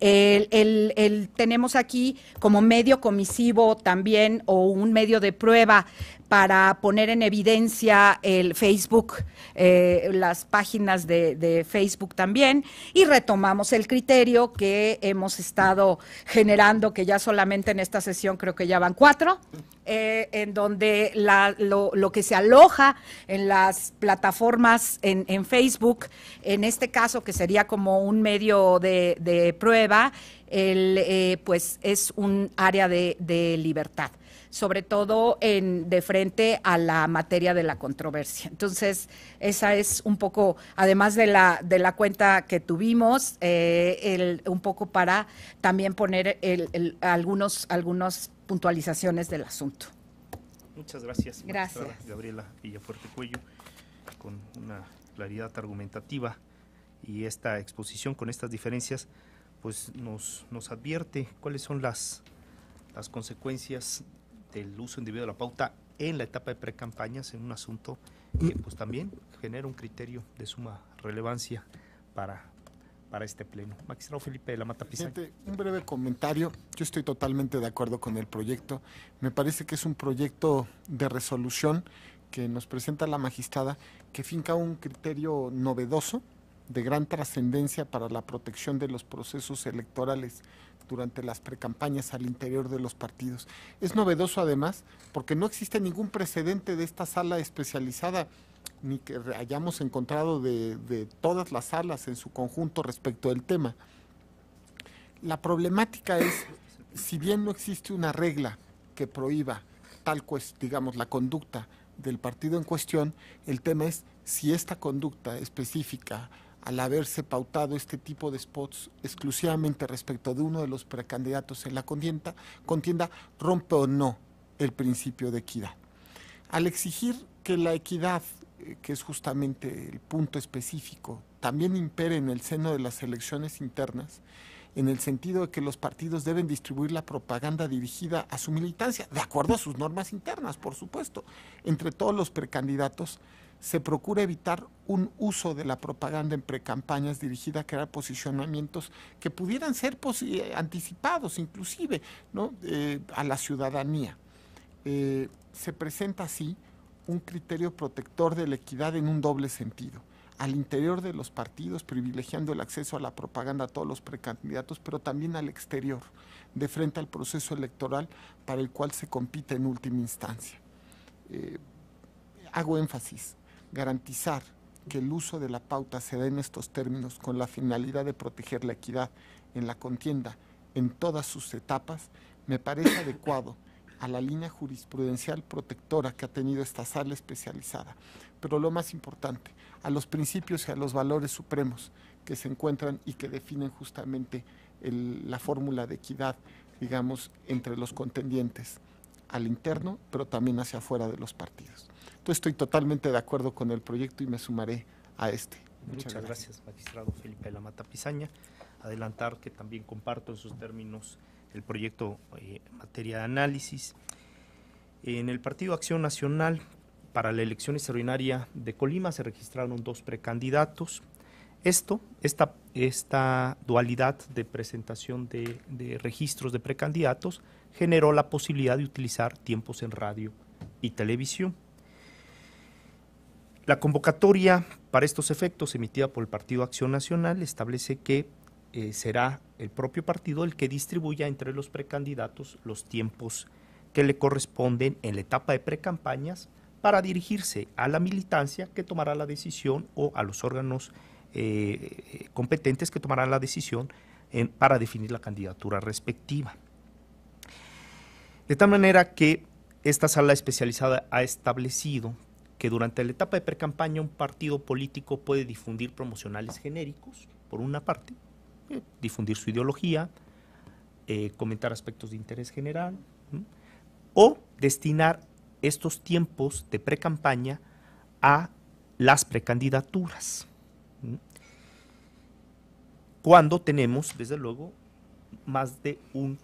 Tenemos aquí como medio comisivo también o un medio de prueba para poner en evidencia el Facebook, las páginas de Facebook también, y retomamos el criterio que hemos estado generando, que ya solamente en esta sesión creo que ya van 4, en donde lo que se aloja en las plataformas en Facebook, en este caso que sería como un medio de prueba, pues es un área de libertad, sobre todo de frente a la materia de la controversia. Entonces, esa es un poco, además de la cuenta que tuvimos, un poco para también poner algunas puntualizaciones del asunto. Muchas gracias. Gracias. Gabriela Villafuerte Cuello, con una claridad argumentativa, y esta exposición con estas diferencias pues nos advierte cuáles son las consecuencias del uso indebido de la pauta en la etapa de precampañas, en un asunto que pues también genera un criterio de suma relevancia para este pleno. Magistrado Felipe de la Mata Pisaña. Un breve comentario. Yo estoy totalmente de acuerdo con el proyecto. Me parece que es un proyecto de resolución que nos presenta la magistrada, que finca un criterio novedoso, de gran trascendencia para la protección de los procesos electorales durante las precampañas al interior de los partidos. Es novedoso además porque no existe ningún precedente de esta sala especializada, ni que hayamos encontrado de todas las salas en su conjunto respecto del tema. La problemática es, si bien no existe una regla que prohíba digamos, la conducta del partido en cuestión, el tema es si esta conducta específica, al haberse pautado este tipo de spots exclusivamente respecto de uno de los precandidatos en la contienda, rompe o no el principio de equidad. Al exigir que la equidad, que es justamente el punto específico, también impere en el seno de las elecciones internas, en el sentido de que los partidos deben distribuir la propaganda dirigida a su militancia, de acuerdo a sus normas internas, por supuesto, entre todos los precandidatos, se procura evitar un uso de la propaganda en precampañas dirigida a crear posicionamientos que pudieran ser anticipados inclusive, ¿no? A la ciudadanía. Se presenta así un criterio protector de la equidad en un doble sentido. Al interior de los partidos, privilegiando el acceso a la propaganda a todos los precandidatos, pero también al exterior, de frente al proceso electoral para el cual se compite en última instancia. Hago énfasis, garantizar que el uso de la pauta se dé en estos términos con la finalidad de proteger la equidad en la contienda en todas sus etapas, me parece adecuado a la línea jurisprudencial protectora que ha tenido esta sala especializada, pero lo más importante, a los principios y a los valores supremos que se encuentran y que definen justamente la fórmula de equidad, digamos, entre los contendientes al interno, pero también hacia afuera de los partidos. Entonces estoy totalmente de acuerdo con el proyecto y me sumaré a este. Muchas gracias, magistrado Felipe de la Mata Pisaña. Adelantar que también comparto en sus términos el proyecto en materia de análisis. En el Partido Acción Nacional, para la elección extraordinaria de Colima, se registraron 2 precandidatos. Esta dualidad de presentación de registros de precandidatos generó la posibilidad de utilizar tiempos en radio y televisión. La convocatoria para estos efectos emitida por el Partido Acción Nacional establece que será el propio partido el que distribuya entre los precandidatos los tiempos que le corresponden en la etapa de precampañas para dirigirse a la militancia que tomará la decisión o a los órganos competentes que tomarán la decisión para definir la candidatura respectiva. De tal manera que esta sala especializada ha establecido que durante la etapa de precampaña un partido político puede difundir promocionales genéricos, por una parte, difundir su ideología, comentar aspectos de interés general, o destinar estos tiempos de precampaña a las precandidaturas, cuando tenemos, desde luego, más de un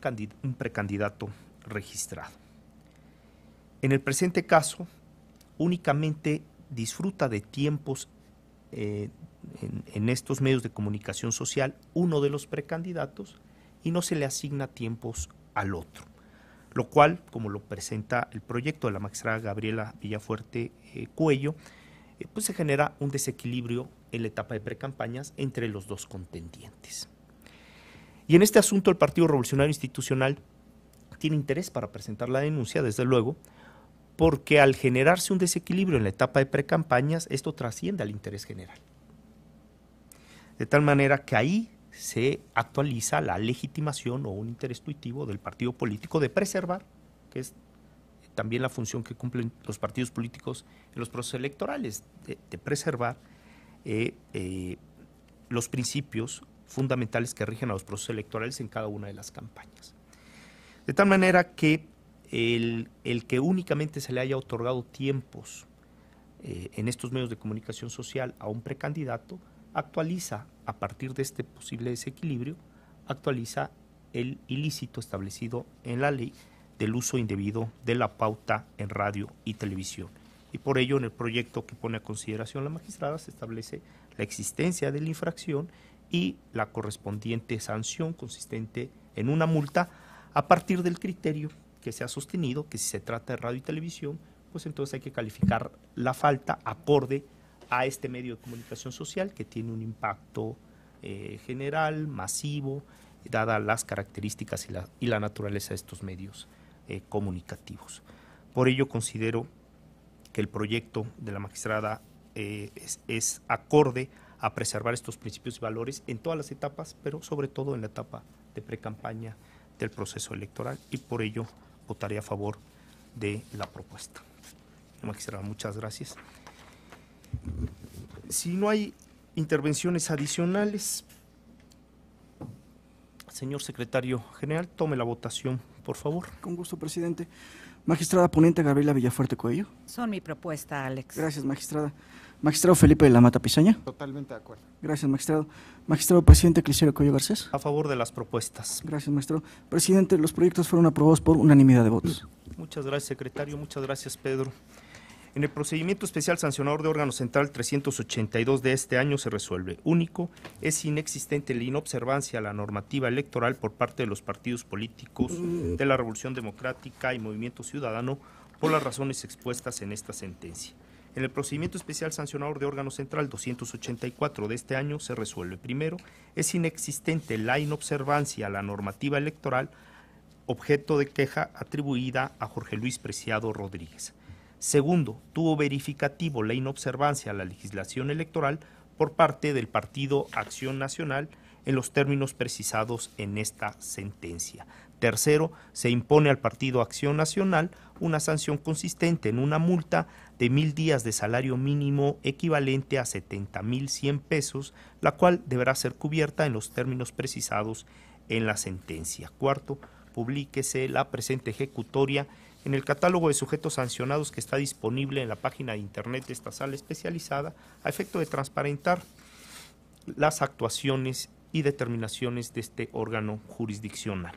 precandidato registrado. En el presente caso, únicamente disfruta de tiempos en estos medios de comunicación social uno de los precandidatos y no se le asigna tiempos al otro, lo cual, como lo presenta el proyecto de la magistrada Gabriela Villafuerte Cuello, pues se genera un desequilibrio en la etapa de precampañas entre los dos contendientes. Y en este asunto el Partido Revolucionario Institucional tiene interés para presentar la denuncia, desde luego, porque al generarse un desequilibrio en la etapa de precampañas, esto trasciende al interés general. De tal manera que ahí se actualiza la legitimación o un interés tuitivo del partido político de preservar, que es también la función que cumplen los partidos políticos en los procesos electorales, de preservar los principios fundamentales que rigen a los procesos electorales en cada una de las campañas. De tal manera que el que únicamente se le haya otorgado tiempos en estos medios de comunicación social a un precandidato actualiza, a partir de este posible desequilibrio, actualiza el ilícito establecido en la ley del uso indebido de la pauta en radio y televisión. Y por ello, en el proyecto que pone a consideración la magistrada, se establece la existencia de la infracción y la correspondiente sanción consistente en una multa a partir del criterio que se ha sostenido, que si se trata de radio y televisión, pues entonces hay que calificar la falta acorde a este medio de comunicación social que tiene un impacto general, masivo, dadas las características y la naturaleza de estos medios comunicativos. Por ello considero que el proyecto de la magistrada es acorde a preservar estos principios y valores en todas las etapas, pero sobre todo en la etapa de precampaña del proceso electoral, y por ello votaré a favor de la propuesta. Magistrada, muchas gracias. Si no hay intervenciones adicionales, señor secretario general, tome la votación, por favor. Con gusto, presidente. Magistrada ponente Gabriela Villafuerte Cuello. Son mi propuesta, Alex. Gracias, magistrada. Magistrado Felipe de la Mata Pizaña. Totalmente de acuerdo. Gracias, magistrado. Magistrado presidente Clicerio Cuello Garcés. A favor de las propuestas. Gracias, magistrado. Presidente, los proyectos fueron aprobados por unanimidad de votos. Muchas gracias, secretario. Muchas gracias, Pedro. En el procedimiento especial sancionador de órgano central 382 de este año se resuelve. Único, es inexistente la inobservancia a la normativa electoral por parte de los partidos políticos de la Revolución Democrática y Movimiento Ciudadano por las razones expuestas en esta sentencia. En el procedimiento especial sancionador de órgano central 284 de este año se resuelve. Primero, es inexistente la inobservancia a la normativa electoral, objeto de queja atribuida a Jorge Luis Preciado Rodríguez. Segundo, tuvo verificativo la inobservancia a la legislación electoral por parte del Partido Acción Nacional en los términos precisados en esta sentencia. Tercero, se impone al Partido Acción Nacional una sanción consistente en una multa de 1,000 días de salario mínimo equivalente a 70,100 pesos, la cual deberá ser cubierta en los términos precisados en la sentencia. Cuarto, publíquese la presente ejecutoria en el catálogo de sujetos sancionados que está disponible en la página de internet de esta sala especializada a efecto de transparentar las actuaciones y determinaciones de este órgano jurisdiccional.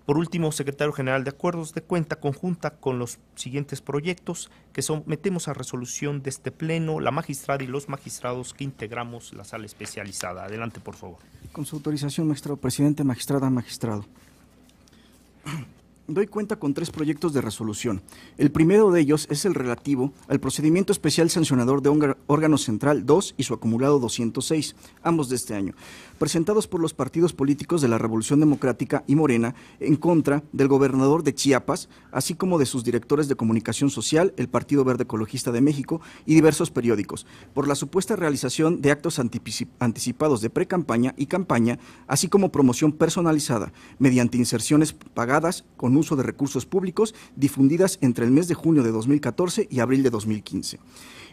Por último, secretario general, de acuerdos de cuenta conjunta con los siguientes proyectos que sometemos a resolución de este pleno, la magistrada y los magistrados que integramos la sala especializada. Adelante, por favor. Con su autorización, magistrado presidente, magistrada, magistrado. Doy cuenta con 3 proyectos de resolución. El primero de ellos es el relativo al procedimiento especial sancionador de órgano central 2 y su acumulado 206, ambos de este año, presentados por los partidos políticos de la Revolución Democrática y Morena en contra del gobernador de Chiapas, así como de sus directores de comunicación social, el Partido Verde Ecologista de México y diversos periódicos, por la supuesta realización de actos anticipados de precampaña y campaña, así como promoción personalizada, mediante inserciones pagadas con uso de recursos públicos difundidas entre el mes de junio de 2014 y abril de 2015.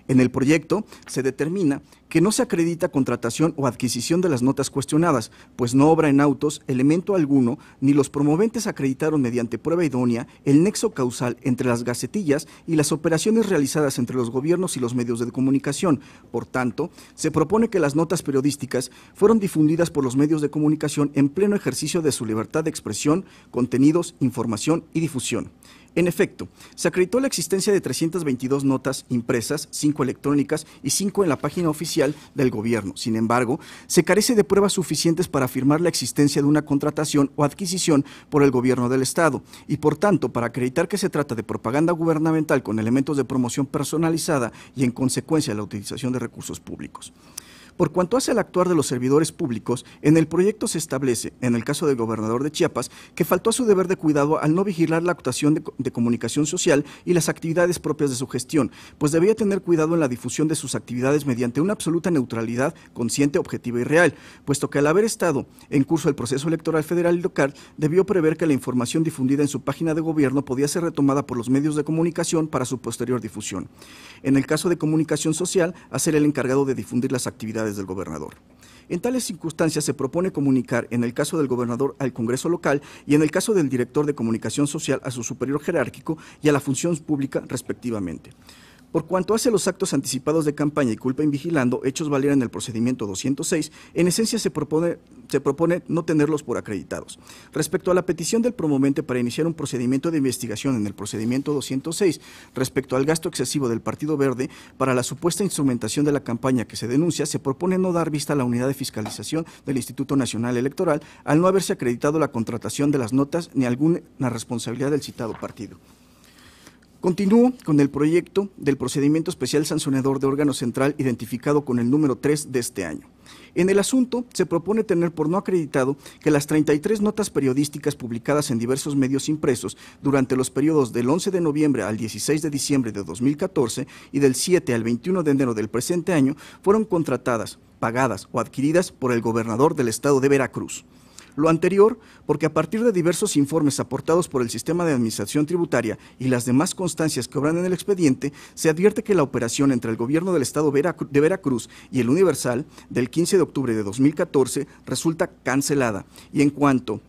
En el proyecto se determina que no se acredita contratación o adquisición de las notas cuestionadas, pues no obra en autos elemento alguno, ni los promoventes acreditaron mediante prueba idónea el nexo causal entre las gacetillas y las operaciones realizadas entre los gobiernos y los medios de comunicación. Por tanto, se propone que las notas periodísticas fueron difundidas por los medios de comunicación en pleno ejercicio de su libertad de expresión, contenidos, información y difusión. En efecto, se acreditó la existencia de 322 notas impresas, 5 electrónicas y 5 en la página oficial del gobierno. Sin embargo, se carece de pruebas suficientes para afirmar la existencia de una contratación o adquisición por el gobierno del Estado y, por tanto, para acreditar que se trata de propaganda gubernamental con elementos de promoción personalizada y, en consecuencia, la utilización de recursos públicos. Por cuanto hace al actuar de los servidores públicos, en el proyecto se establece, en el caso del gobernador de Chiapas, que faltó a su deber de cuidado al no vigilar la actuación de comunicación social y las actividades propias de su gestión, pues debía tener cuidado en la difusión de sus actividades mediante una absoluta neutralidad consciente, objetiva y real, puesto que al haber estado en curso el proceso electoral federal y local, debió prever que la información difundida en su página de gobierno podía ser retomada por los medios de comunicación para su posterior difusión. En el caso de comunicación social, a ser el encargado de difundir las actividades del gobernador. En tales circunstancias se propone comunicar, en el caso del gobernador, al Congreso local y en el caso del director de comunicación social a su superior jerárquico y a la función pública respectivamente. Por cuanto hace los actos anticipados de campaña y culpa invigilando, hechos valer en el procedimiento 206, en esencia se propone no tenerlos por acreditados. Respecto a la petición del promovente para iniciar un procedimiento de investigación en el procedimiento 206, respecto al gasto excesivo del Partido Verde para la supuesta instrumentación de la campaña que se denuncia, se propone no dar vista a la unidad de fiscalización del Instituto Nacional Electoral al no haberse acreditado la contratación de las notas ni alguna responsabilidad del citado partido. Continúo con el proyecto del procedimiento especial sancionador de órgano central identificado con el número 3 de este año. En el asunto, se propone tener por no acreditado que las 33 notas periodísticas publicadas en diversos medios impresos durante los periodos del 11 de noviembre al 16 de diciembre de 2014 y del 7 al 21 de enero del presente año fueron contratadas, pagadas o adquiridas por el gobernador del estado de Veracruz. Lo anterior, porque a partir de diversos informes aportados por el Sistema de Administración Tributaria y las demás constancias que obran en el expediente, se advierte que la operación entre el gobierno del Estado de Veracruz y el Universal del 15 de octubre de 2014 resulta cancelada y en cuanto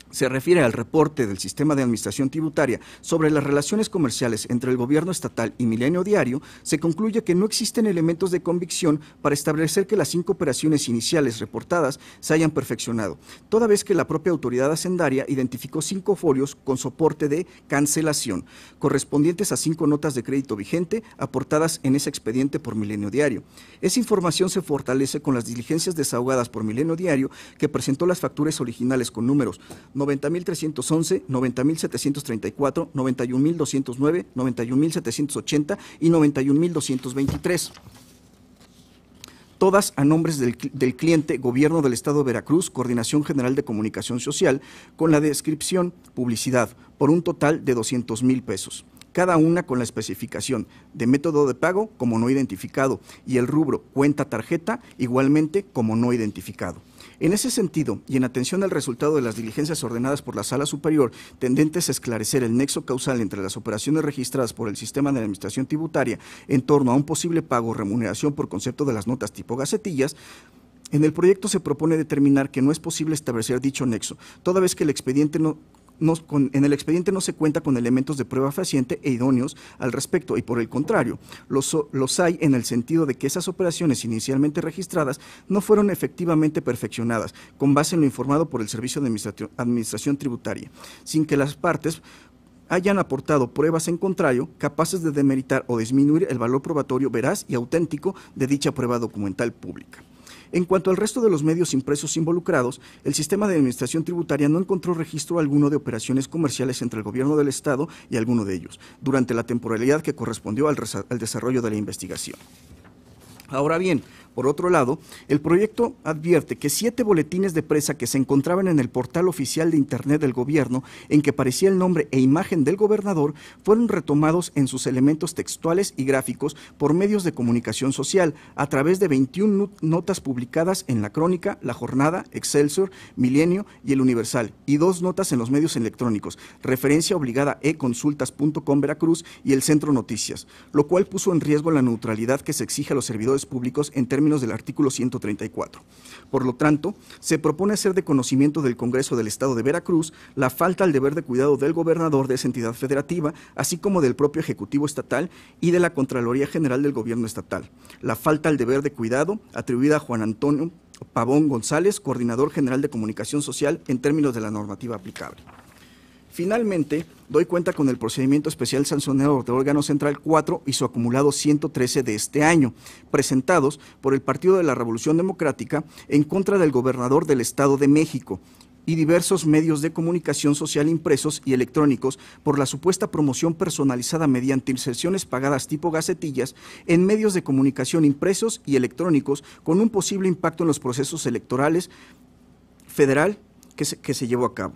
se refiere al reporte del Sistema de Administración Tributaria sobre las relaciones comerciales entre el gobierno estatal y Milenio Diario, se concluye que no existen elementos de convicción para establecer que las 5 operaciones iniciales reportadas se hayan perfeccionado, toda vez que la propia autoridad hacendaria identificó 5 folios con soporte de cancelación, correspondientes a 5 notas de crédito vigente aportadas en ese expediente por Milenio Diario. Esa información se fortalece con las diligencias desahogadas por Milenio Diario, que presentó las facturas originales con números 90.311, 90.734, 91.209, 91.780 y 91.223. Todas a nombres del cliente Gobierno del Estado de Veracruz, Coordinación General de Comunicación Social, con la descripción publicidad, por un total de 200,000 pesos. Cada una con la especificación de método de pago como no identificado y el rubro cuenta tarjeta igualmente como no identificado. En ese sentido, y en atención al resultado de las diligencias ordenadas por la Sala Superior, tendentes a esclarecer el nexo causal entre las operaciones registradas por el Sistema de Administración Tributaria en torno a un posible pago o remuneración por concepto de las notas tipo gacetillas, en el proyecto se propone determinar que no es posible establecer dicho nexo, toda vez que el expediente en el expediente no se cuenta con elementos de prueba fehaciente e idóneos al respecto y por el contrario, los hay en el sentido de que esas operaciones inicialmente registradas no fueron efectivamente perfeccionadas con base en lo informado por el Servicio de Administración Tributaria, sin que las partes hayan aportado pruebas en contrario capaces de demeritar o disminuir el valor probatorio veraz y auténtico de dicha prueba documental pública. En cuanto al resto de los medios impresos involucrados, el Sistema de Administración Tributaria no encontró registro alguno de operaciones comerciales entre el Gobierno del Estado y alguno de ellos, durante la temporalidad que correspondió al desarrollo de la investigación. Ahora bien, por otro lado, el proyecto advierte que 7 boletines de prensa que se encontraban en el portal oficial de Internet del Gobierno, en que aparecía el nombre e imagen del gobernador, fueron retomados en sus elementos textuales y gráficos por medios de comunicación social, a través de 21 notas publicadas en La Crónica, La Jornada, Excelsior, Milenio y El Universal, y 2 notas en los medios electrónicos, referencia obligada econsultas.com Veracruz y el Centro Noticias, lo cual puso en riesgo la neutralidad que se exige a los servidores públicos en términos del artículo 134. Por lo tanto, se propone hacer de conocimiento del Congreso del Estado de Veracruz la falta al deber de cuidado del gobernador de esa entidad federativa, así como del propio Ejecutivo Estatal y de la Contraloría General del Gobierno Estatal. La falta al deber de cuidado atribuida a Juan Antonio Pavón González, Coordinador General de Comunicación Social, en términos de la normativa aplicable. Finalmente, doy cuenta con el procedimiento especial sancionador de órgano central 4 y su acumulado 113 de este año, presentados por el Partido de la Revolución Democrática en contra del gobernador del Estado de México y diversos medios de comunicación social impresos y electrónicos por la supuesta promoción personalizada mediante inserciones pagadas tipo gacetillas en medios de comunicación impresos y electrónicos con un posible impacto en los procesos electorales federal que se llevó a cabo.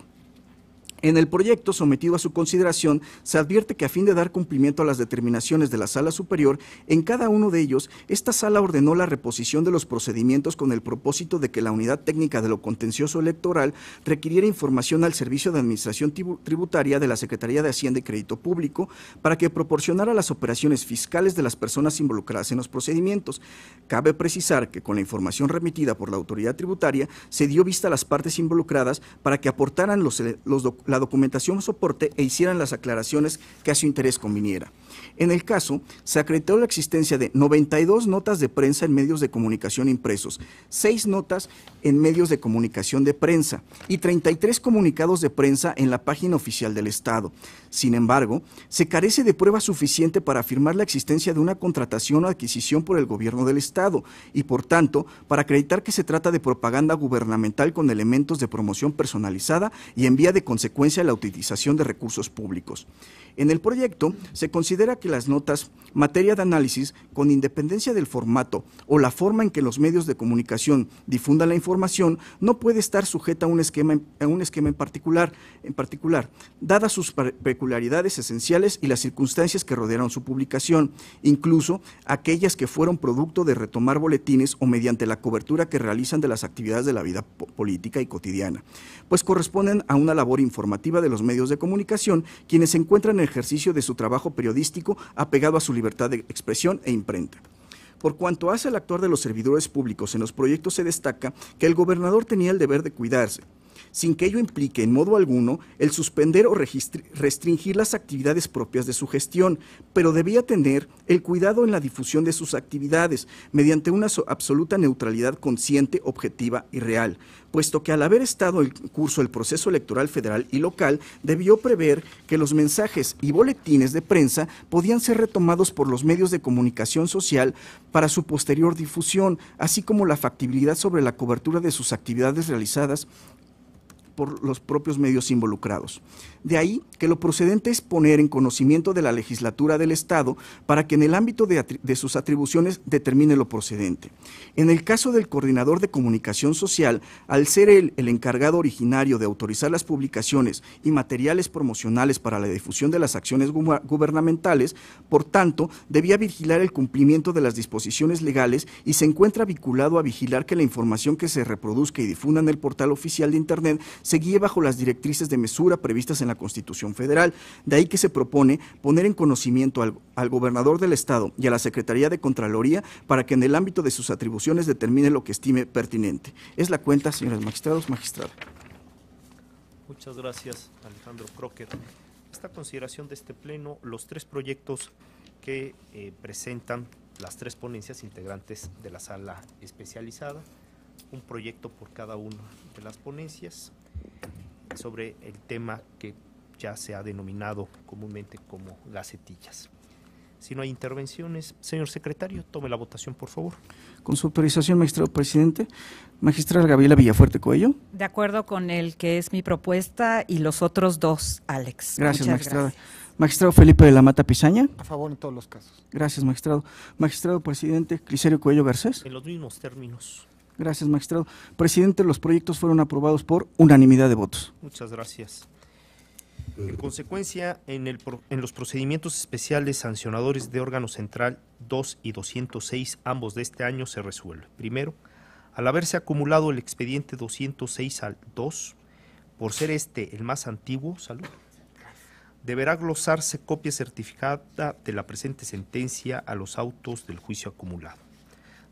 En el proyecto sometido a su consideración, se advierte que a fin de dar cumplimiento a las determinaciones de la Sala Superior, en cada uno de ellos, esta Sala ordenó la reposición de los procedimientos con el propósito de que la Unidad Técnica de lo Contencioso Electoral requiriera información al Servicio de Administración Tributaria de la Secretaría de Hacienda y Crédito Público para que proporcionara las operaciones fiscales de las personas involucradas en los procedimientos. Cabe precisar que con la información remitida por la Autoridad Tributaria se dio vista a las partes involucradas para que aportaran la documentación soporte e hicieran las aclaraciones que a su interés conviniera. En el caso, se acreditó la existencia de 92 notas de prensa en medios de comunicación impresos, 6 notas en medios de comunicación de prensa y 33 comunicados de prensa en la página oficial del Estado. Sin embargo, se carece de prueba suficiente para afirmar la existencia de una contratación o adquisición por el gobierno del Estado y, por tanto, para acreditar que se trata de propaganda gubernamental con elementos de promoción personalizada y en vía de consecuencia la utilización de recursos públicos. En el proyecto se considera que las notas, materia de análisis, con independencia del formato o la forma en que los medios de comunicación difundan la información, no puede estar sujeta a un esquema en particular, dadas sus peculiaridades esenciales y las circunstancias que rodearon su publicación, incluso aquellas que fueron producto de retomar boletines o mediante la cobertura que realizan de las actividades de la vida política y cotidiana, pues corresponden a una labor informativa de los medios de comunicación, quienes se encuentran en ejercicio de su trabajo periodístico apegado a su libertad de expresión e imprenta. Por cuanto hace al actuar de los servidores públicos en los proyectos, se destaca que el gobernador tenía el deber de cuidarse, sin que ello implique en modo alguno el suspender o restringir las actividades propias de su gestión, pero debía tener el cuidado en la difusión de sus actividades mediante una absoluta neutralidad consciente, objetiva y real, puesto que al haber estado en curso el proceso electoral federal y local, debió prever que los mensajes y boletines de prensa podían ser retomados por los medios de comunicación social para su posterior difusión, así como la factibilidad sobre la cobertura de sus actividades realizadas por los propios medios involucrados. De ahí que lo procedente es poner en conocimiento de la legislatura del Estado para que en el ámbito de sus atribuciones determine lo procedente. En el caso del coordinador de comunicación social, al ser él el encargado originario de autorizar las publicaciones y materiales promocionales para la difusión de las acciones gubernamentales, por tanto, debía vigilar el cumplimiento de las disposiciones legales y se encuentra vinculado a vigilar que la información que se reproduzca y difunda en el portal oficial de Internet se guíe bajo las directrices de mesura previstas en la Constitución Federal. De ahí que se propone poner en conocimiento al gobernador del Estado y a la Secretaría de Contraloría para que en el ámbito de sus atribuciones determine lo que estime pertinente. Es la cuenta, señores magistrados, magistrado. Muchas gracias, Alejandro Crocker. Esta consideración de este pleno, los 3 proyectos que presentan las 3 ponencias integrantes de la sala especializada, un proyecto por cada una de las ponencias sobre el tema que ya se ha denominado comúnmente como gacetillas. Si no hay intervenciones, señor secretario, tome la votación, por favor. Con su autorización, magistrado presidente. Magistrada Gabriela Villafuerte Coello. De acuerdo con el que es mi propuesta y los otros 2, Alex. Gracias, muchas magistrada. Gracias. Magistrado Felipe de la Mata Pizaña. A favor en todos los casos. Gracias, magistrado. Magistrado presidente Clicerio Coello Garcés. En los mismos términos. Gracias, magistrado. Presidente, los proyectos fueron aprobados por unanimidad de votos. Muchas gracias. En consecuencia, en los procedimientos especiales sancionadores de órgano central 2 y 206, ambos de este año, se resuelve. Primero, al haberse acumulado el expediente 206 al 2, por ser este el más antiguo, salud, deberá glosarse copia certificada de la presente sentencia a los autos del juicio acumulado.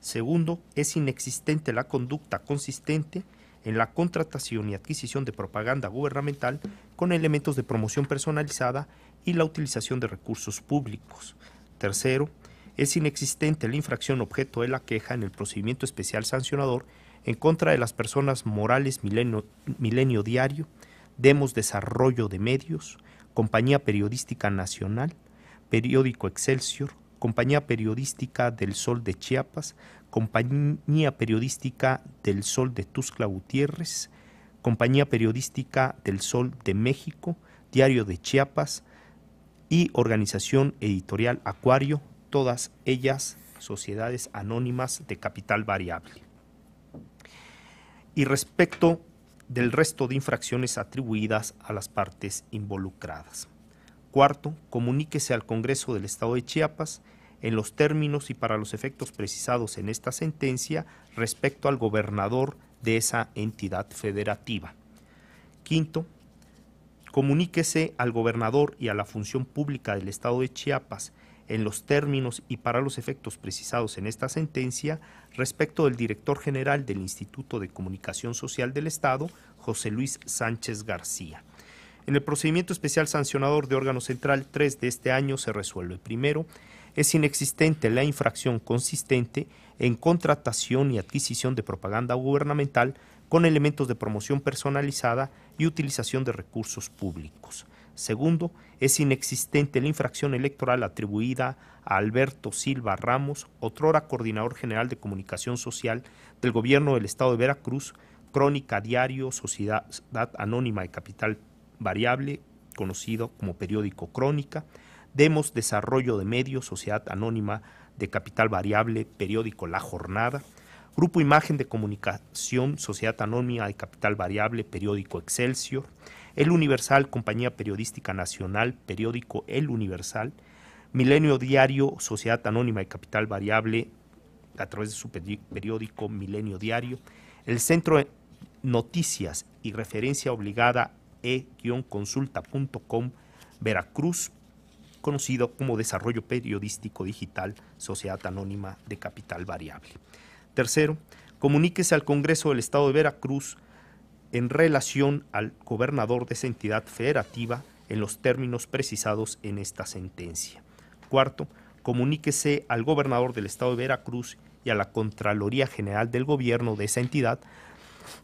Segundo, es inexistente la conducta consistente en la contratación y adquisición de propaganda gubernamental con elementos de promoción personalizada y la utilización de recursos públicos. Tercero, es inexistente la infracción objeto de la queja en el procedimiento especial sancionador en contra de las personas morales Milenio Diario, Demos Desarrollo de Medios, Compañía Periodística Nacional, Periódico Excelsior, Compañía Periodística del Sol de Chiapas, Compañía Periodística del Sol de Tuxtla Gutiérrez, Compañía Periodística del Sol de México, Diario de Chiapas y Organización Editorial Acuario, todas ellas sociedades anónimas de capital variable. Y respecto del resto de infracciones atribuidas a las partes involucradas. Cuarto, comuníquese al Congreso del Estado de Chiapas en los términos y para los efectos precisados en esta sentencia respecto al gobernador de esa entidad federativa. Quinto, comuníquese al gobernador y a la función pública del Estado de Chiapas en los términos y para los efectos precisados en esta sentencia respecto del director general del Instituto de Comunicación Social del Estado, José Luis Sánchez García. En el procedimiento especial sancionador de órgano central 3 de este año se resuelve. Primero, es inexistente la infracción consistente en contratación y adquisición de propaganda gubernamental con elementos de promoción personalizada y utilización de recursos públicos. Segundo, es inexistente la infracción electoral atribuida a Alberto Silva Ramos, otrora coordinador general de comunicación social del gobierno del Estado de Veracruz, Crónica Diario, Sociedad Anónima de Capital Variable, conocido como periódico Crónica, Demos Desarrollo de Medios, Sociedad Anónima de Capital Variable, periódico La Jornada, Grupo Imagen de Comunicación, Sociedad Anónima de Capital Variable, periódico Excelsior, El Universal, Compañía Periodística Nacional, periódico El Universal, Milenio Diario, Sociedad Anónima de Capital Variable, a través de su periódico Milenio Diario, el Centro de Noticias y Referencia Obligada e-consulta.com, Veracruz, conocido como Desarrollo Periodístico Digital, Sociedad Anónima de Capital Variable. Tercero, comuníquese al Congreso del Estado de Veracruz en relación al gobernador de esa entidad federativa en los términos precisados en esta sentencia. Cuarto, comuníquese al gobernador del Estado de Veracruz y a la Contraloría General del Gobierno de esa entidad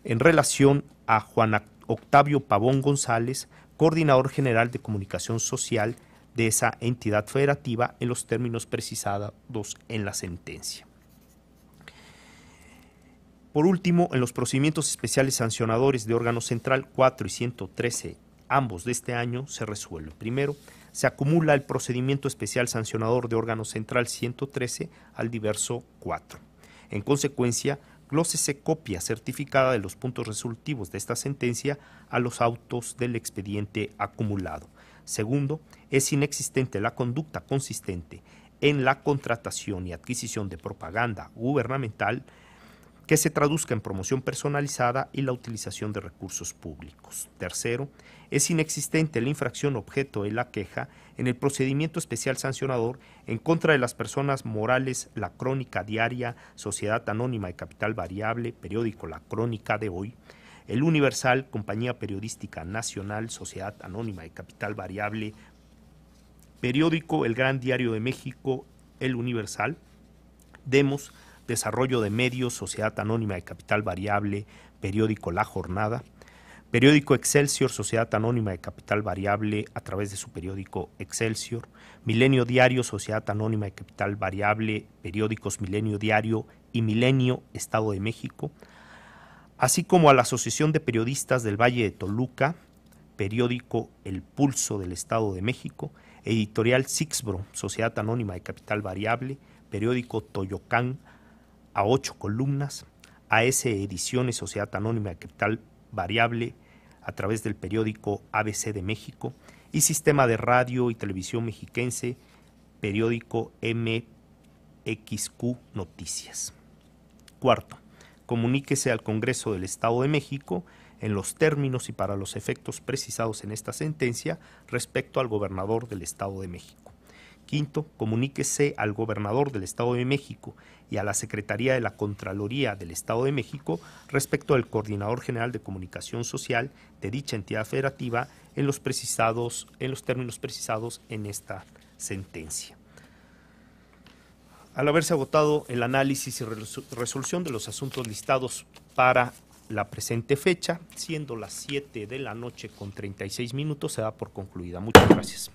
en relación a Juan Octavio Pavón González, coordinador general de comunicación social de esa entidad federativa en los términos precisados en la sentencia. Por último, en los procedimientos especiales sancionadores de órgano central 4 y 113, ambos de este año, se resuelve. Primero, se acumula el procedimiento especial sancionador de órgano central 113 al diverso 4. En consecuencia, glósese copia certificada de los puntos resolutivos de esta sentencia a los autos del expediente acumulado. Segundo, es inexistente la conducta consistente en la contratación y adquisición de propaganda gubernamental que se traduzca en promoción personalizada y la utilización de recursos públicos. Tercero, es inexistente la infracción objeto de la queja en el procedimiento especial sancionador en contra de las personas morales La Crónica Diaria, Sociedad Anónima de Capital Variable, periódico La Crónica de Hoy, El Universal, Compañía Periodística Nacional, Sociedad Anónima de Capital Variable, periódico El Gran Diario de México, El Universal, Demos Desarrollo de Medios, Sociedad Anónima de Capital Variable, periódico La Jornada, periódico Excelsior, Sociedad Anónima de Capital Variable, a través de su periódico Excelsior, Milenio Diario, Sociedad Anónima de Capital Variable, periódicos Milenio Diario y Milenio, Estado de México, así como a la Asociación de Periodistas del Valle de Toluca, periódico El Pulso del Estado de México, editorial Sixbro, Sociedad Anónima de Capital Variable, periódico Toyocán, a 8 columnas, AS Ediciones, Sociedad Anónima de Capital Variable, a través del periódico ABC de México, y Sistema de Radio y Televisión Mexiquense, periódico MXQ Noticias. Cuarto, comuníquese al Congreso del Estado de México en los términos y para los efectos precisados en esta sentencia respecto al gobernador del Estado de México. Quinto, comuníquese al gobernador del Estado de México y a la Secretaría de la Contraloría del Estado de México respecto al coordinador general de comunicación social de dicha entidad federativa en los términos precisados en esta sentencia. Al haberse agotado el análisis y resolución de los asuntos listados para la presente fecha, siendo las 7 de la noche con 36 minutos, se da por concluida. Muchas gracias.